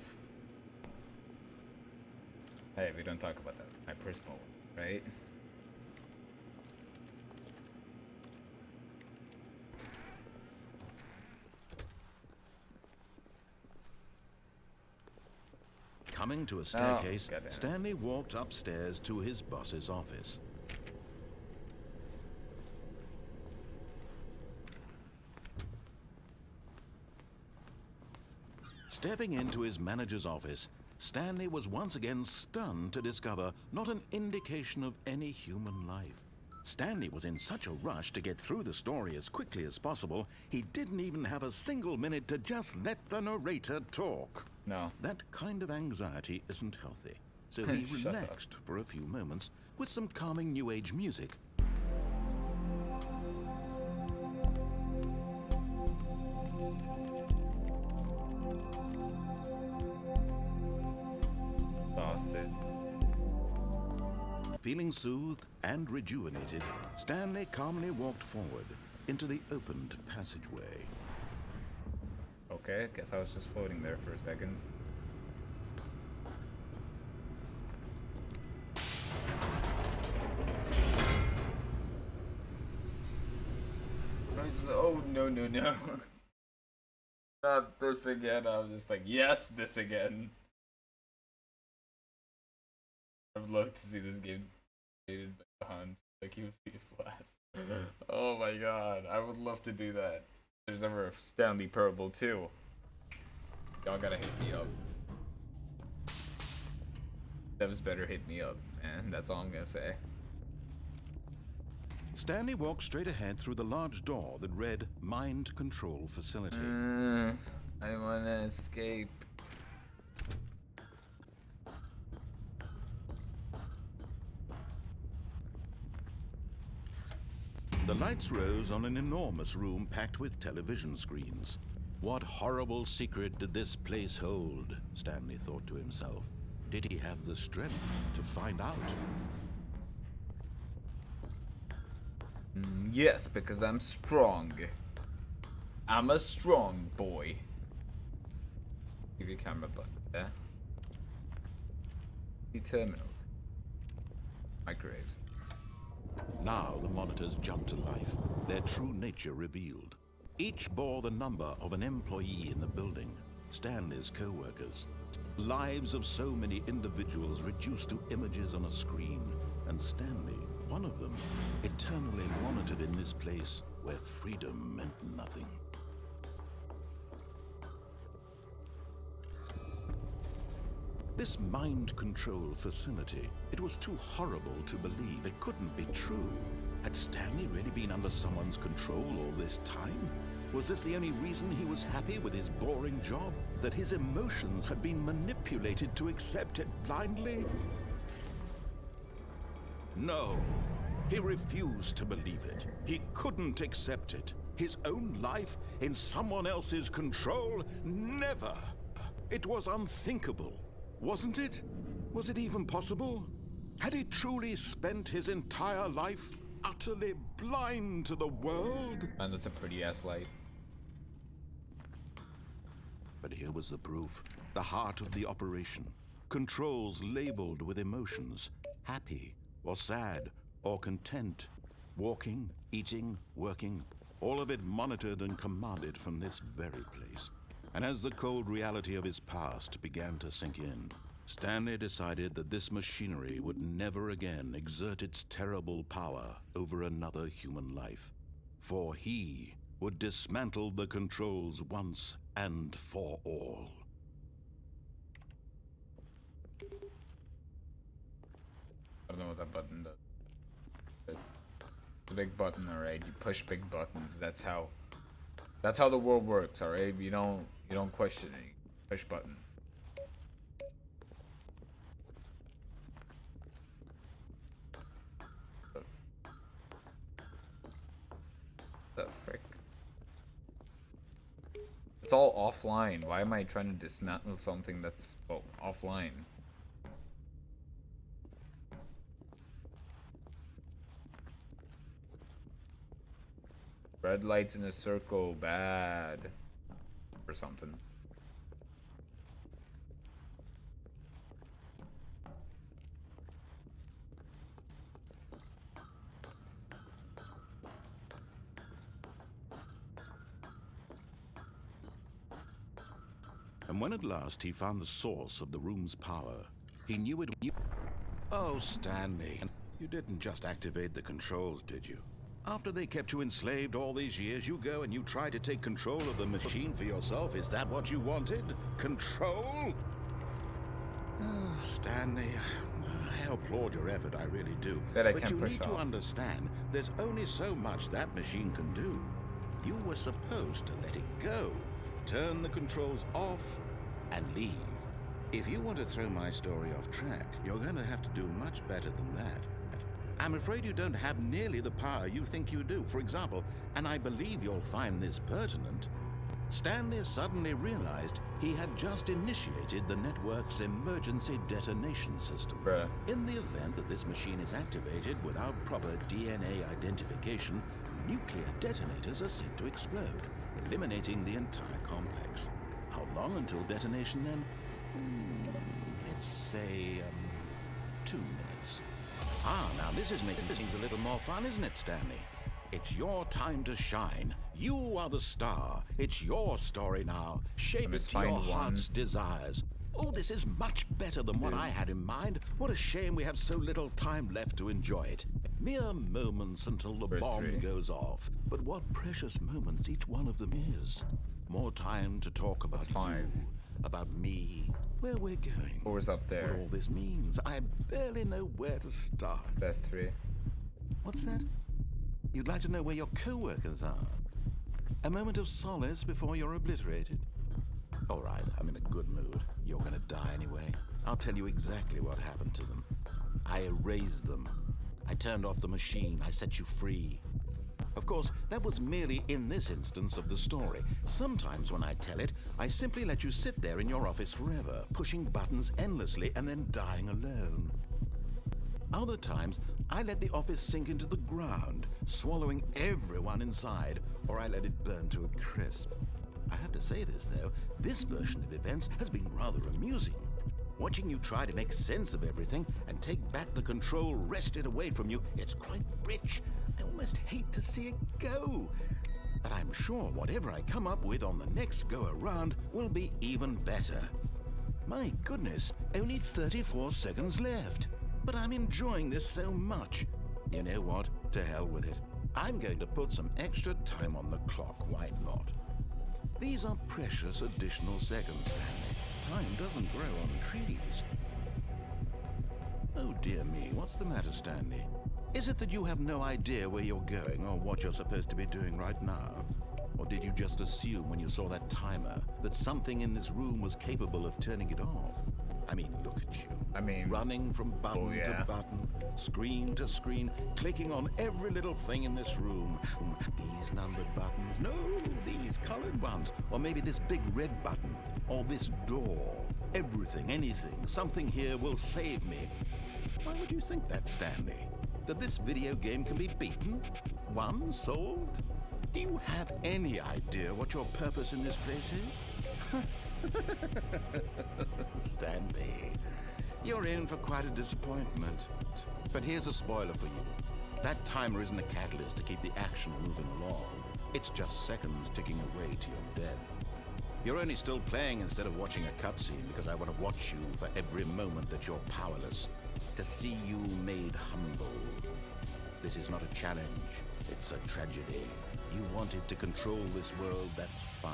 [SPEAKER 1] Hey, we don't talk about that. My personal one, right?
[SPEAKER 2] Coming to a staircase,
[SPEAKER 1] goddamn it.
[SPEAKER 2] Stanley walked upstairs to his boss's office. Stepping into his manager's office, Stanley was once again stunned to discover not an indication of any human life. Stanley was in such a rush to get through the story as quickly as possible, he didn't even have a single minute to just let the narrator talk.
[SPEAKER 1] No.
[SPEAKER 2] That kind of anxiety isn't healthy, so he
[SPEAKER 1] Shut
[SPEAKER 2] relaxed for a few moments with some calming New Age music.
[SPEAKER 1] Lost it.
[SPEAKER 2] Feeling soothed and rejuvenated, Stanley calmly walked forward into the opened passageway.
[SPEAKER 1] Okay, guess I was just floating there for a second. Oh, no, no, no. Not this again. I was just like, yes, this again. I would love to see this game created by Vihaan. Like, he would be a blast. Oh my god, I would love to do that. There's ever a Stanley Parable too. Y'all gotta hit me up. Devs better hit me up, man. That's all I'm gonna say.
[SPEAKER 2] Stanley walked straight ahead through the large door that read Mind Control Facility.
[SPEAKER 1] I wanna escape.
[SPEAKER 2] The lights rose on an enormous room packed with television screens. What horrible secret did this place hold? Stanley thought to himself. Did he have the strength to find out?
[SPEAKER 1] Yes, because I'm strong. I'm a strong boy. Give your camera button, yeah? The terminals. Microwaves.
[SPEAKER 2] Now the monitors jumped to life, their true nature revealed. Each bore the number of an employee in the building, Stanley's co-workers. Lives of so many individuals reduced to images on a screen, and Stanley, one of them, eternally monitored in this place where freedom meant nothing. This mind control facility, it was too horrible to believe. It couldn't be true. Had Stanley really been under someone's control all this time? Was this the only reason he was happy with his boring job? That his emotions had been manipulated to accept it blindly? No, he refused to believe it. He couldn't accept it. His own life in someone else's control? Never! It was unthinkable. Wasn't it? Was it even possible? Had he truly spent his entire life utterly blind to the world?
[SPEAKER 1] Man, that's a pretty ass light.
[SPEAKER 2] But here was the proof. The heart of the operation. Controls labeled with emotions. Happy, or sad, or content. Walking, eating, working. All of it monitored and commanded from this very place. And as the cold reality of his past began to sink in, Stanley decided that this machinery would never again exert its terrible power over another human life. For he would dismantle the controls once and for all.
[SPEAKER 1] I don't know what that button does. The big button, alright? You push big buttons. That's how the world works, alright? You don't question it. Push button. The frick? It's all offline. Why am I trying to dismantle something that's, well, offline? Red lights in a circle, bad. Or something.
[SPEAKER 2] And when at last he found the source of the room's power, he knew it. Oh, Stanley, you didn't just activate the controls, did you? After they kept you enslaved all these years, you go and you try to take control of the machine for yourself. Is that what you wanted? Control? Oh, Stanley, I applaud your effort, I really do. But you need to understand, there's only so much that machine can do. You were supposed to let it go, turn the controls off, and leave. If you want to throw my story off track, you're going to have to do much better than that. I'm afraid you don't have nearly the power you think you do. For example, and I believe you'll find this pertinent, Stanley suddenly realized he had just initiated the network's emergency detonation system. In the event that this machine is activated without proper DNA identification, nuclear detonators are sent to explode, eliminating the entire complex. How long until detonation then? Let's say, 2 minutes. Ah, now this is making things a little more fun, isn't it, Stanley? It's your time to shine. You are the star. It's your story now. Shape it to your heart's desires. Oh, this is much better than what I had in mind. What a shame we have so little time left to enjoy it. Mere moments until the bomb goes off. But what precious moments each one of them is. More time to talk about you, about me, where we're going,
[SPEAKER 1] What was up
[SPEAKER 2] what
[SPEAKER 1] there?
[SPEAKER 2] all this means. I barely know where to start.
[SPEAKER 1] Best 3.
[SPEAKER 2] What's that? You'd like to know where your co-workers are? A moment of solace before you're obliterated? All right, I'm in a good mood. You're gonna die anyway. I'll tell you exactly what happened to them. I erased them. I turned off the machine. I set you free. Of course, that was merely in this instance of the story. Sometimes when I tell it, I simply let you sit there in your office forever, pushing buttons endlessly and then dying alone. Other times, I let the office sink into the ground, swallowing everyone inside, or I let it burn to a crisp. I have to say this, though, this version of events has been rather amusing. Watching you try to make sense of everything and take back the control wrested away from you, it's quite rich. I almost hate to see it go. But I'm sure whatever I come up with on the next go-around will be even better. My goodness, only 34 seconds left. But I'm enjoying this so much. You know what? To hell with it. I'm going to put some extra time on the clock. Why not? These are precious additional seconds, Stanley. Time doesn't grow on trees. Oh dear me, what's the matter, Stanley? Is it that you have no idea where you're going or what you're supposed to be doing right now? Or did you just assume when you saw that timer that something in this room was capable of turning it off? I mean, look at you. Running from button to button, screen to screen, clicking on every little thing in this room. These numbered buttons, no, these colored ones. Or maybe this big red button, or this door. Everything, anything, something here will save me. Why would you think that, Stanley? That this video game can be beaten? Won? Solved? Do you have any idea what your purpose in this place is? Stanley, you're in for quite a disappointment. But here's a spoiler for you. That timer isn't a catalyst to keep the action moving along. It's just seconds ticking away to your death. You're only still playing instead of watching a cutscene because I want to watch you for every moment that you're powerless. To see you made humble. This is not a challenge. It's a tragedy. You wanted to control this world, that's fine.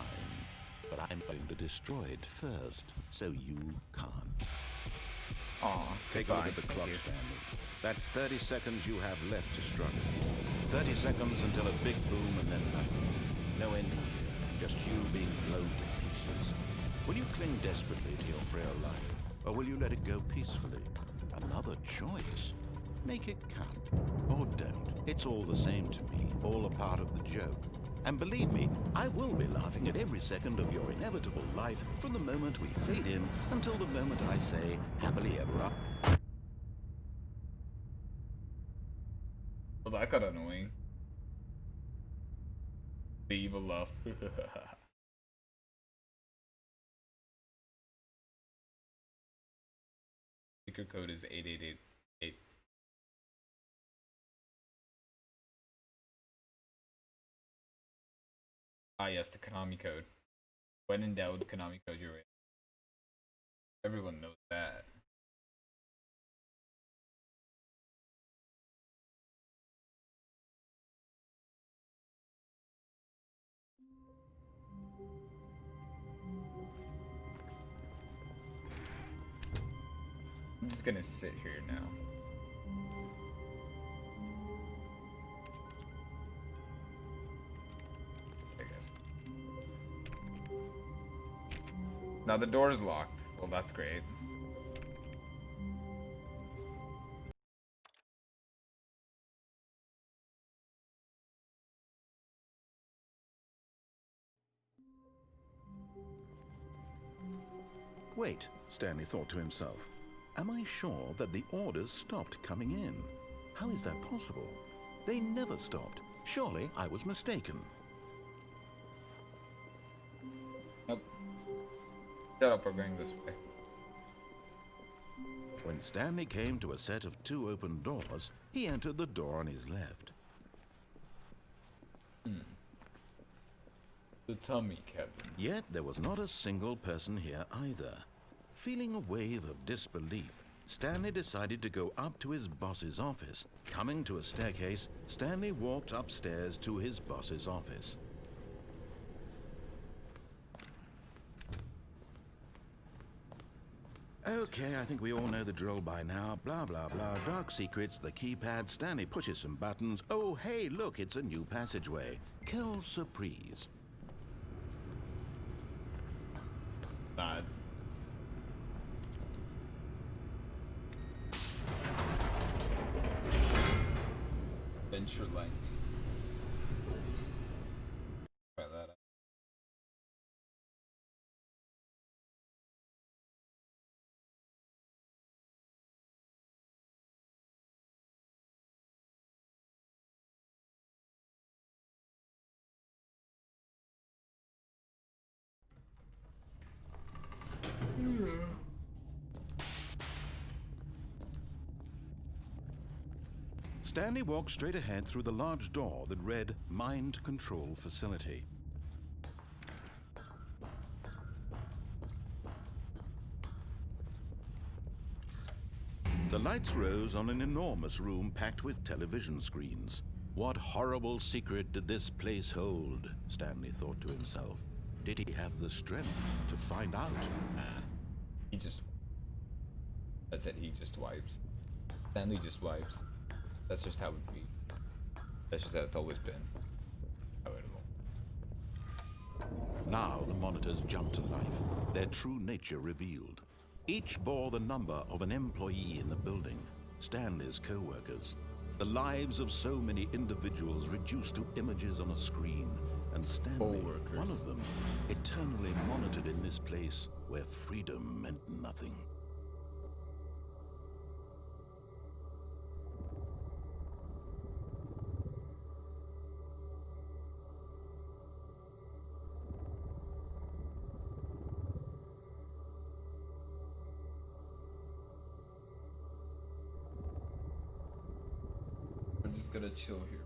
[SPEAKER 2] But I'm going to destroy it first, so you can't.
[SPEAKER 1] Aw,
[SPEAKER 2] Take a look at the clock, Stanley. That's 30 seconds you have left to struggle. 30 seconds until a big boom and then nothing. No ending here, just you being blown to pieces. Will you cling desperately to your frail life, or will you let it go peacefully? Another choice. Make it count, or don't. It's all the same to me, all a part of the joke. And believe me, I will be laughing at every second of your inevitable life from the moment we fade in until the moment I say, happily ever after.
[SPEAKER 1] Well, that got annoying. The evil laugh. Secret code is 8888. Ah yes, the Konami code. When in doubt, Konami code your right. Everyone knows that. I'm just gonna sit here now. I guess. Now the door's locked. Well, that's great.
[SPEAKER 2] Wait, Stanley thought to himself. Am I sure that the orders stopped coming in? How is that possible? They never stopped. Surely I was mistaken.
[SPEAKER 1] Nope. Shut up, we're going this way.
[SPEAKER 2] When Stanley came to a set of 2 open doors, he entered the door on his left.
[SPEAKER 1] The tummy cabin.
[SPEAKER 2] Yet there was not a single person here either. Feeling a wave of disbelief, Stanley decided to go up to his boss's office. Coming to a staircase, Stanley walked upstairs to his boss's office. Okay, I think we all know the drill by now. Blah, blah, blah. Dark secrets, the keypad. Stanley pushes some buttons. Oh, hey, look, it's a new passageway. Quelle surprise.
[SPEAKER 1] Bad. Venture line. Try that out.
[SPEAKER 2] Stanley walked straight ahead through the large door that read Mind Control Facility. The lights rose on an enormous room packed with television screens. What horrible secret did this place hold? Stanley thought to himself. Did he have the strength to find out?
[SPEAKER 1] Nah. He just... That's it, he just wipes. Stanley just wipes. That's just how it be. That's just how it's always been. How it will.
[SPEAKER 2] Now the monitors jumped to life, their true nature revealed. Each bore the number of an employee in the building, Stanley's co-workers. The lives of so many individuals reduced to images on a screen, and Stanley, one of them, eternally monitored in this place where freedom meant nothing.
[SPEAKER 1] I'm just gonna chill here.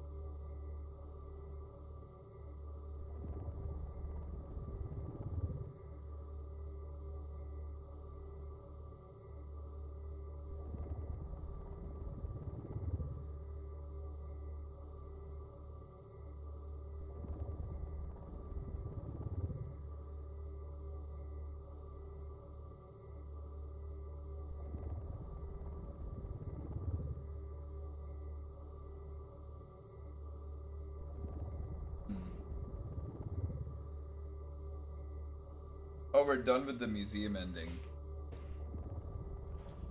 [SPEAKER 1] Oh, we're done with the museum ending.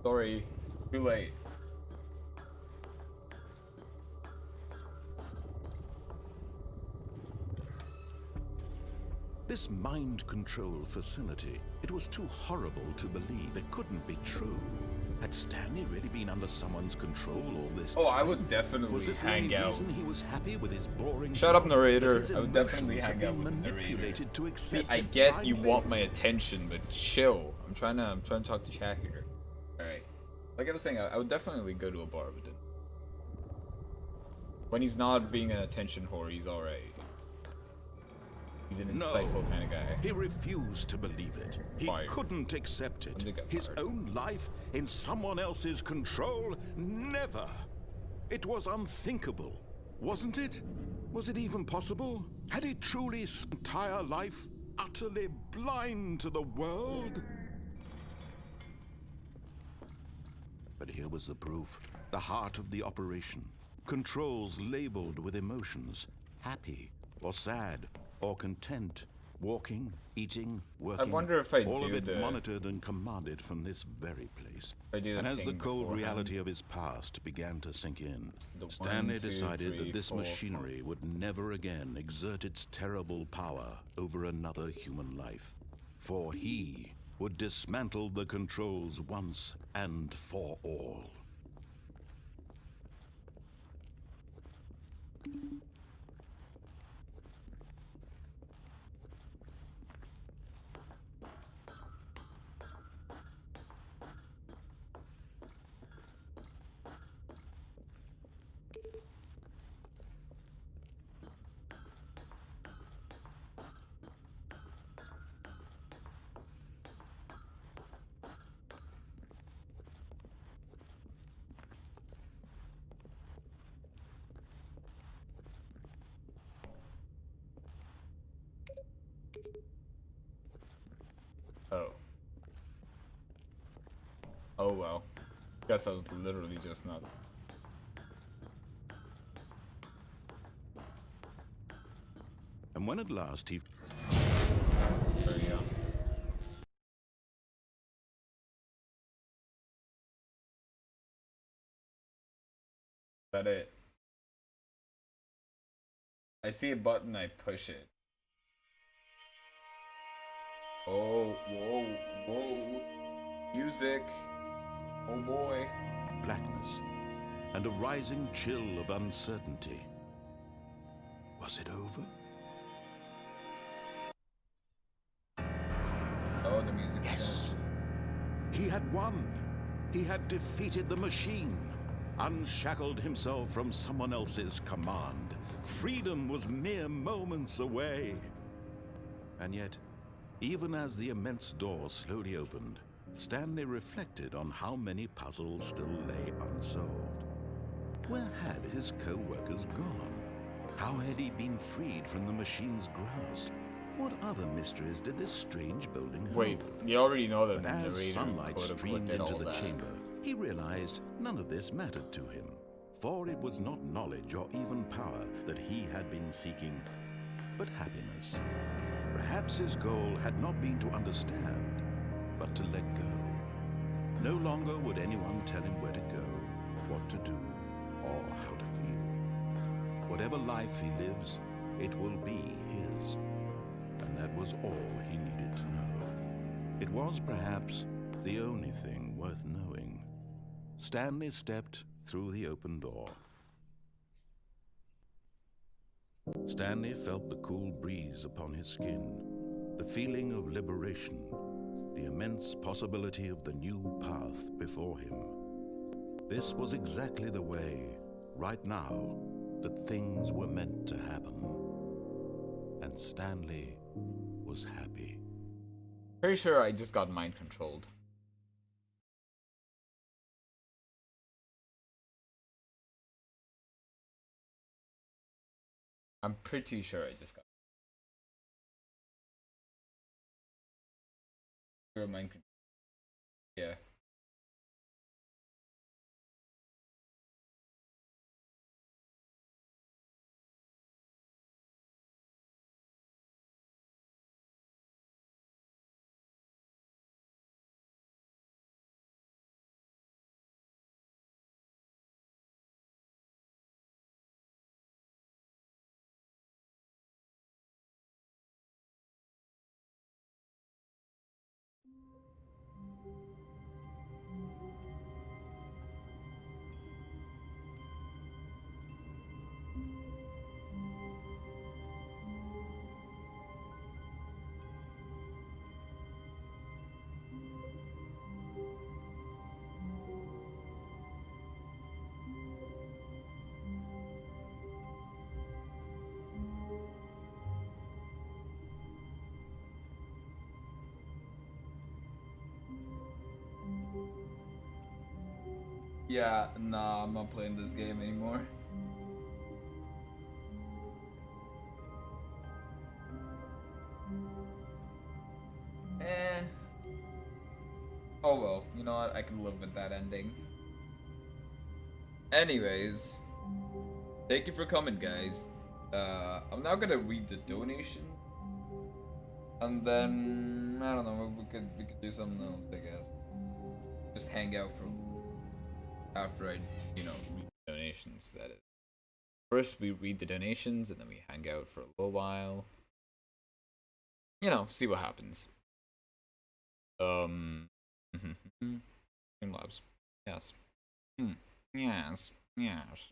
[SPEAKER 1] Sorry, too late.
[SPEAKER 2] This mind control facility, it was too horrible to believe. It couldn't be true. Had Stanley really been under someone's control all this time?
[SPEAKER 1] Oh, I would definitely
[SPEAKER 2] was this
[SPEAKER 1] hang
[SPEAKER 2] the only
[SPEAKER 1] out.
[SPEAKER 2] reason he was happy with his boring
[SPEAKER 1] Shut up,
[SPEAKER 2] job?
[SPEAKER 1] narrator.
[SPEAKER 2] His
[SPEAKER 1] I would definitely
[SPEAKER 2] emotions
[SPEAKER 1] hang
[SPEAKER 2] had
[SPEAKER 1] out
[SPEAKER 2] been
[SPEAKER 1] with the narrator.
[SPEAKER 2] manipulated to
[SPEAKER 1] See,
[SPEAKER 2] accept
[SPEAKER 1] I
[SPEAKER 2] it
[SPEAKER 1] get you
[SPEAKER 2] blindly.
[SPEAKER 1] want my attention, but chill. I'm trying to talk to Shaq here. Alright. Like I was saying, I would definitely go to a bar with him. When he's not being an attention whore, he's alright. He's an insightful kind of guy.
[SPEAKER 2] He refused to believe it. He
[SPEAKER 1] Fired.
[SPEAKER 2] couldn't accept it.
[SPEAKER 1] When they got
[SPEAKER 2] His
[SPEAKER 1] fired.
[SPEAKER 2] own life in someone else's control? Never. It was unthinkable, wasn't it? Was it even possible? Had he truly spent his entire life utterly blind to the world? But here was the proof. The heart of the operation. Controls labeled with emotions. Happy or sad or content. Walking, eating, working.
[SPEAKER 1] I wonder if I
[SPEAKER 2] all
[SPEAKER 1] do
[SPEAKER 2] of it
[SPEAKER 1] the...
[SPEAKER 2] monitored and commanded from this very place.
[SPEAKER 1] I do the
[SPEAKER 2] And as the
[SPEAKER 1] thing
[SPEAKER 2] cold
[SPEAKER 1] beforehand.
[SPEAKER 2] reality of his past began to sink in,
[SPEAKER 1] The
[SPEAKER 2] Stanley
[SPEAKER 1] 1, 2,
[SPEAKER 2] decided
[SPEAKER 1] 3,
[SPEAKER 2] that this
[SPEAKER 1] 4,
[SPEAKER 2] machinery would never again exert its terrible power over another human life. For he would dismantle the controls once and for all.
[SPEAKER 1] Guess that was literally just not.
[SPEAKER 2] And when at last he...
[SPEAKER 1] There you go. Is that it? I see a button, I push it. Oh, whoa, whoa. Music. Oh boy.
[SPEAKER 2] blackness and a rising chill of uncertainty. Was it over?
[SPEAKER 1] Oh, the music.
[SPEAKER 2] Yes. He had won. He had defeated the machine, unshackled himself from someone else's command. Freedom was mere moments away. And yet, even as the immense door slowly opened, Stanley reflected on how many puzzles still lay unsolved. Where had his co-workers gone? How had he been freed from the machine's grasp? What other mysteries did this strange building hold?
[SPEAKER 1] Wait, you already know that
[SPEAKER 2] But
[SPEAKER 1] the
[SPEAKER 2] as
[SPEAKER 1] narrator
[SPEAKER 2] sunlight streamed
[SPEAKER 1] did
[SPEAKER 2] into
[SPEAKER 1] all
[SPEAKER 2] the
[SPEAKER 1] that.
[SPEAKER 2] chamber, he realized none of this mattered to him, for it was not knowledge or even power that he had been seeking, but happiness. Perhaps his goal had not been to understand, but to let go. No longer would anyone tell him where to go, what to do, or how to feel. Whatever life he lives, it will be his. And that was all he needed to know. It was perhaps the only thing worth knowing. Stanley stepped through the open door. Stanley felt the cool breeze upon his skin, the feeling of liberation, the immense possibility of the new path before him. This was exactly the way, right now, that things were meant to happen. And Stanley was happy.
[SPEAKER 1] Pretty sure I just got mind controlled. I'm pretty sure I just got mind control. Yeah. Yeah, nah, I'm not playing this game anymore. Eh. Oh well, you know what? I can live with that ending. Anyways, thank you for coming, guys. I'm now gonna read the donation, and then I don't know. We could do something else, I guess. Just hang out for after I read the donations. That is. First, we read the donations, and then we hang out for a little while. See what happens. Streamlabs. Yes. Yes. Yes.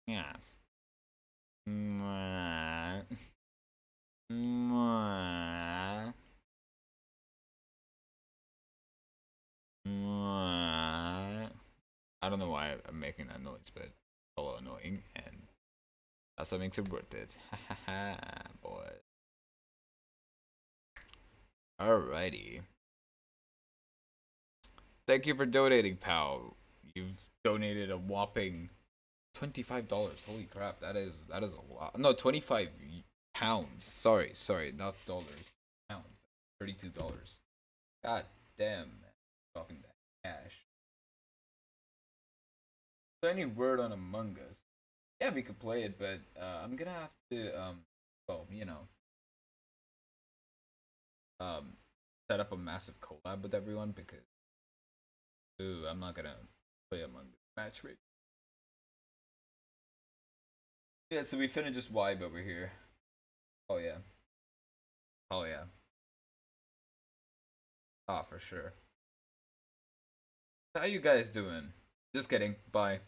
[SPEAKER 1] Yes. Mwah. Mwah. Mwah. I don't know why I'm making that noise, but it's a little annoying, and that's what makes it worth it. Haha, boy. Alrighty. Thank you for donating, pal. You've donated a whopping $25. Holy crap, that is a lot. No, 25 pounds. Sorry, not dollars. Pounds. $32. God damn, man. Talking that cash. So any word on Among Us? Yeah, we could play it, but I'm gonna have to well, um, set up a massive collab with everyone because ooh, I'm not gonna play Among Us matchmake. Yeah, so we finna just vibe over here. Oh yeah. Oh yeah. Ah, for sure. How you guys doing? Just kidding. Bye.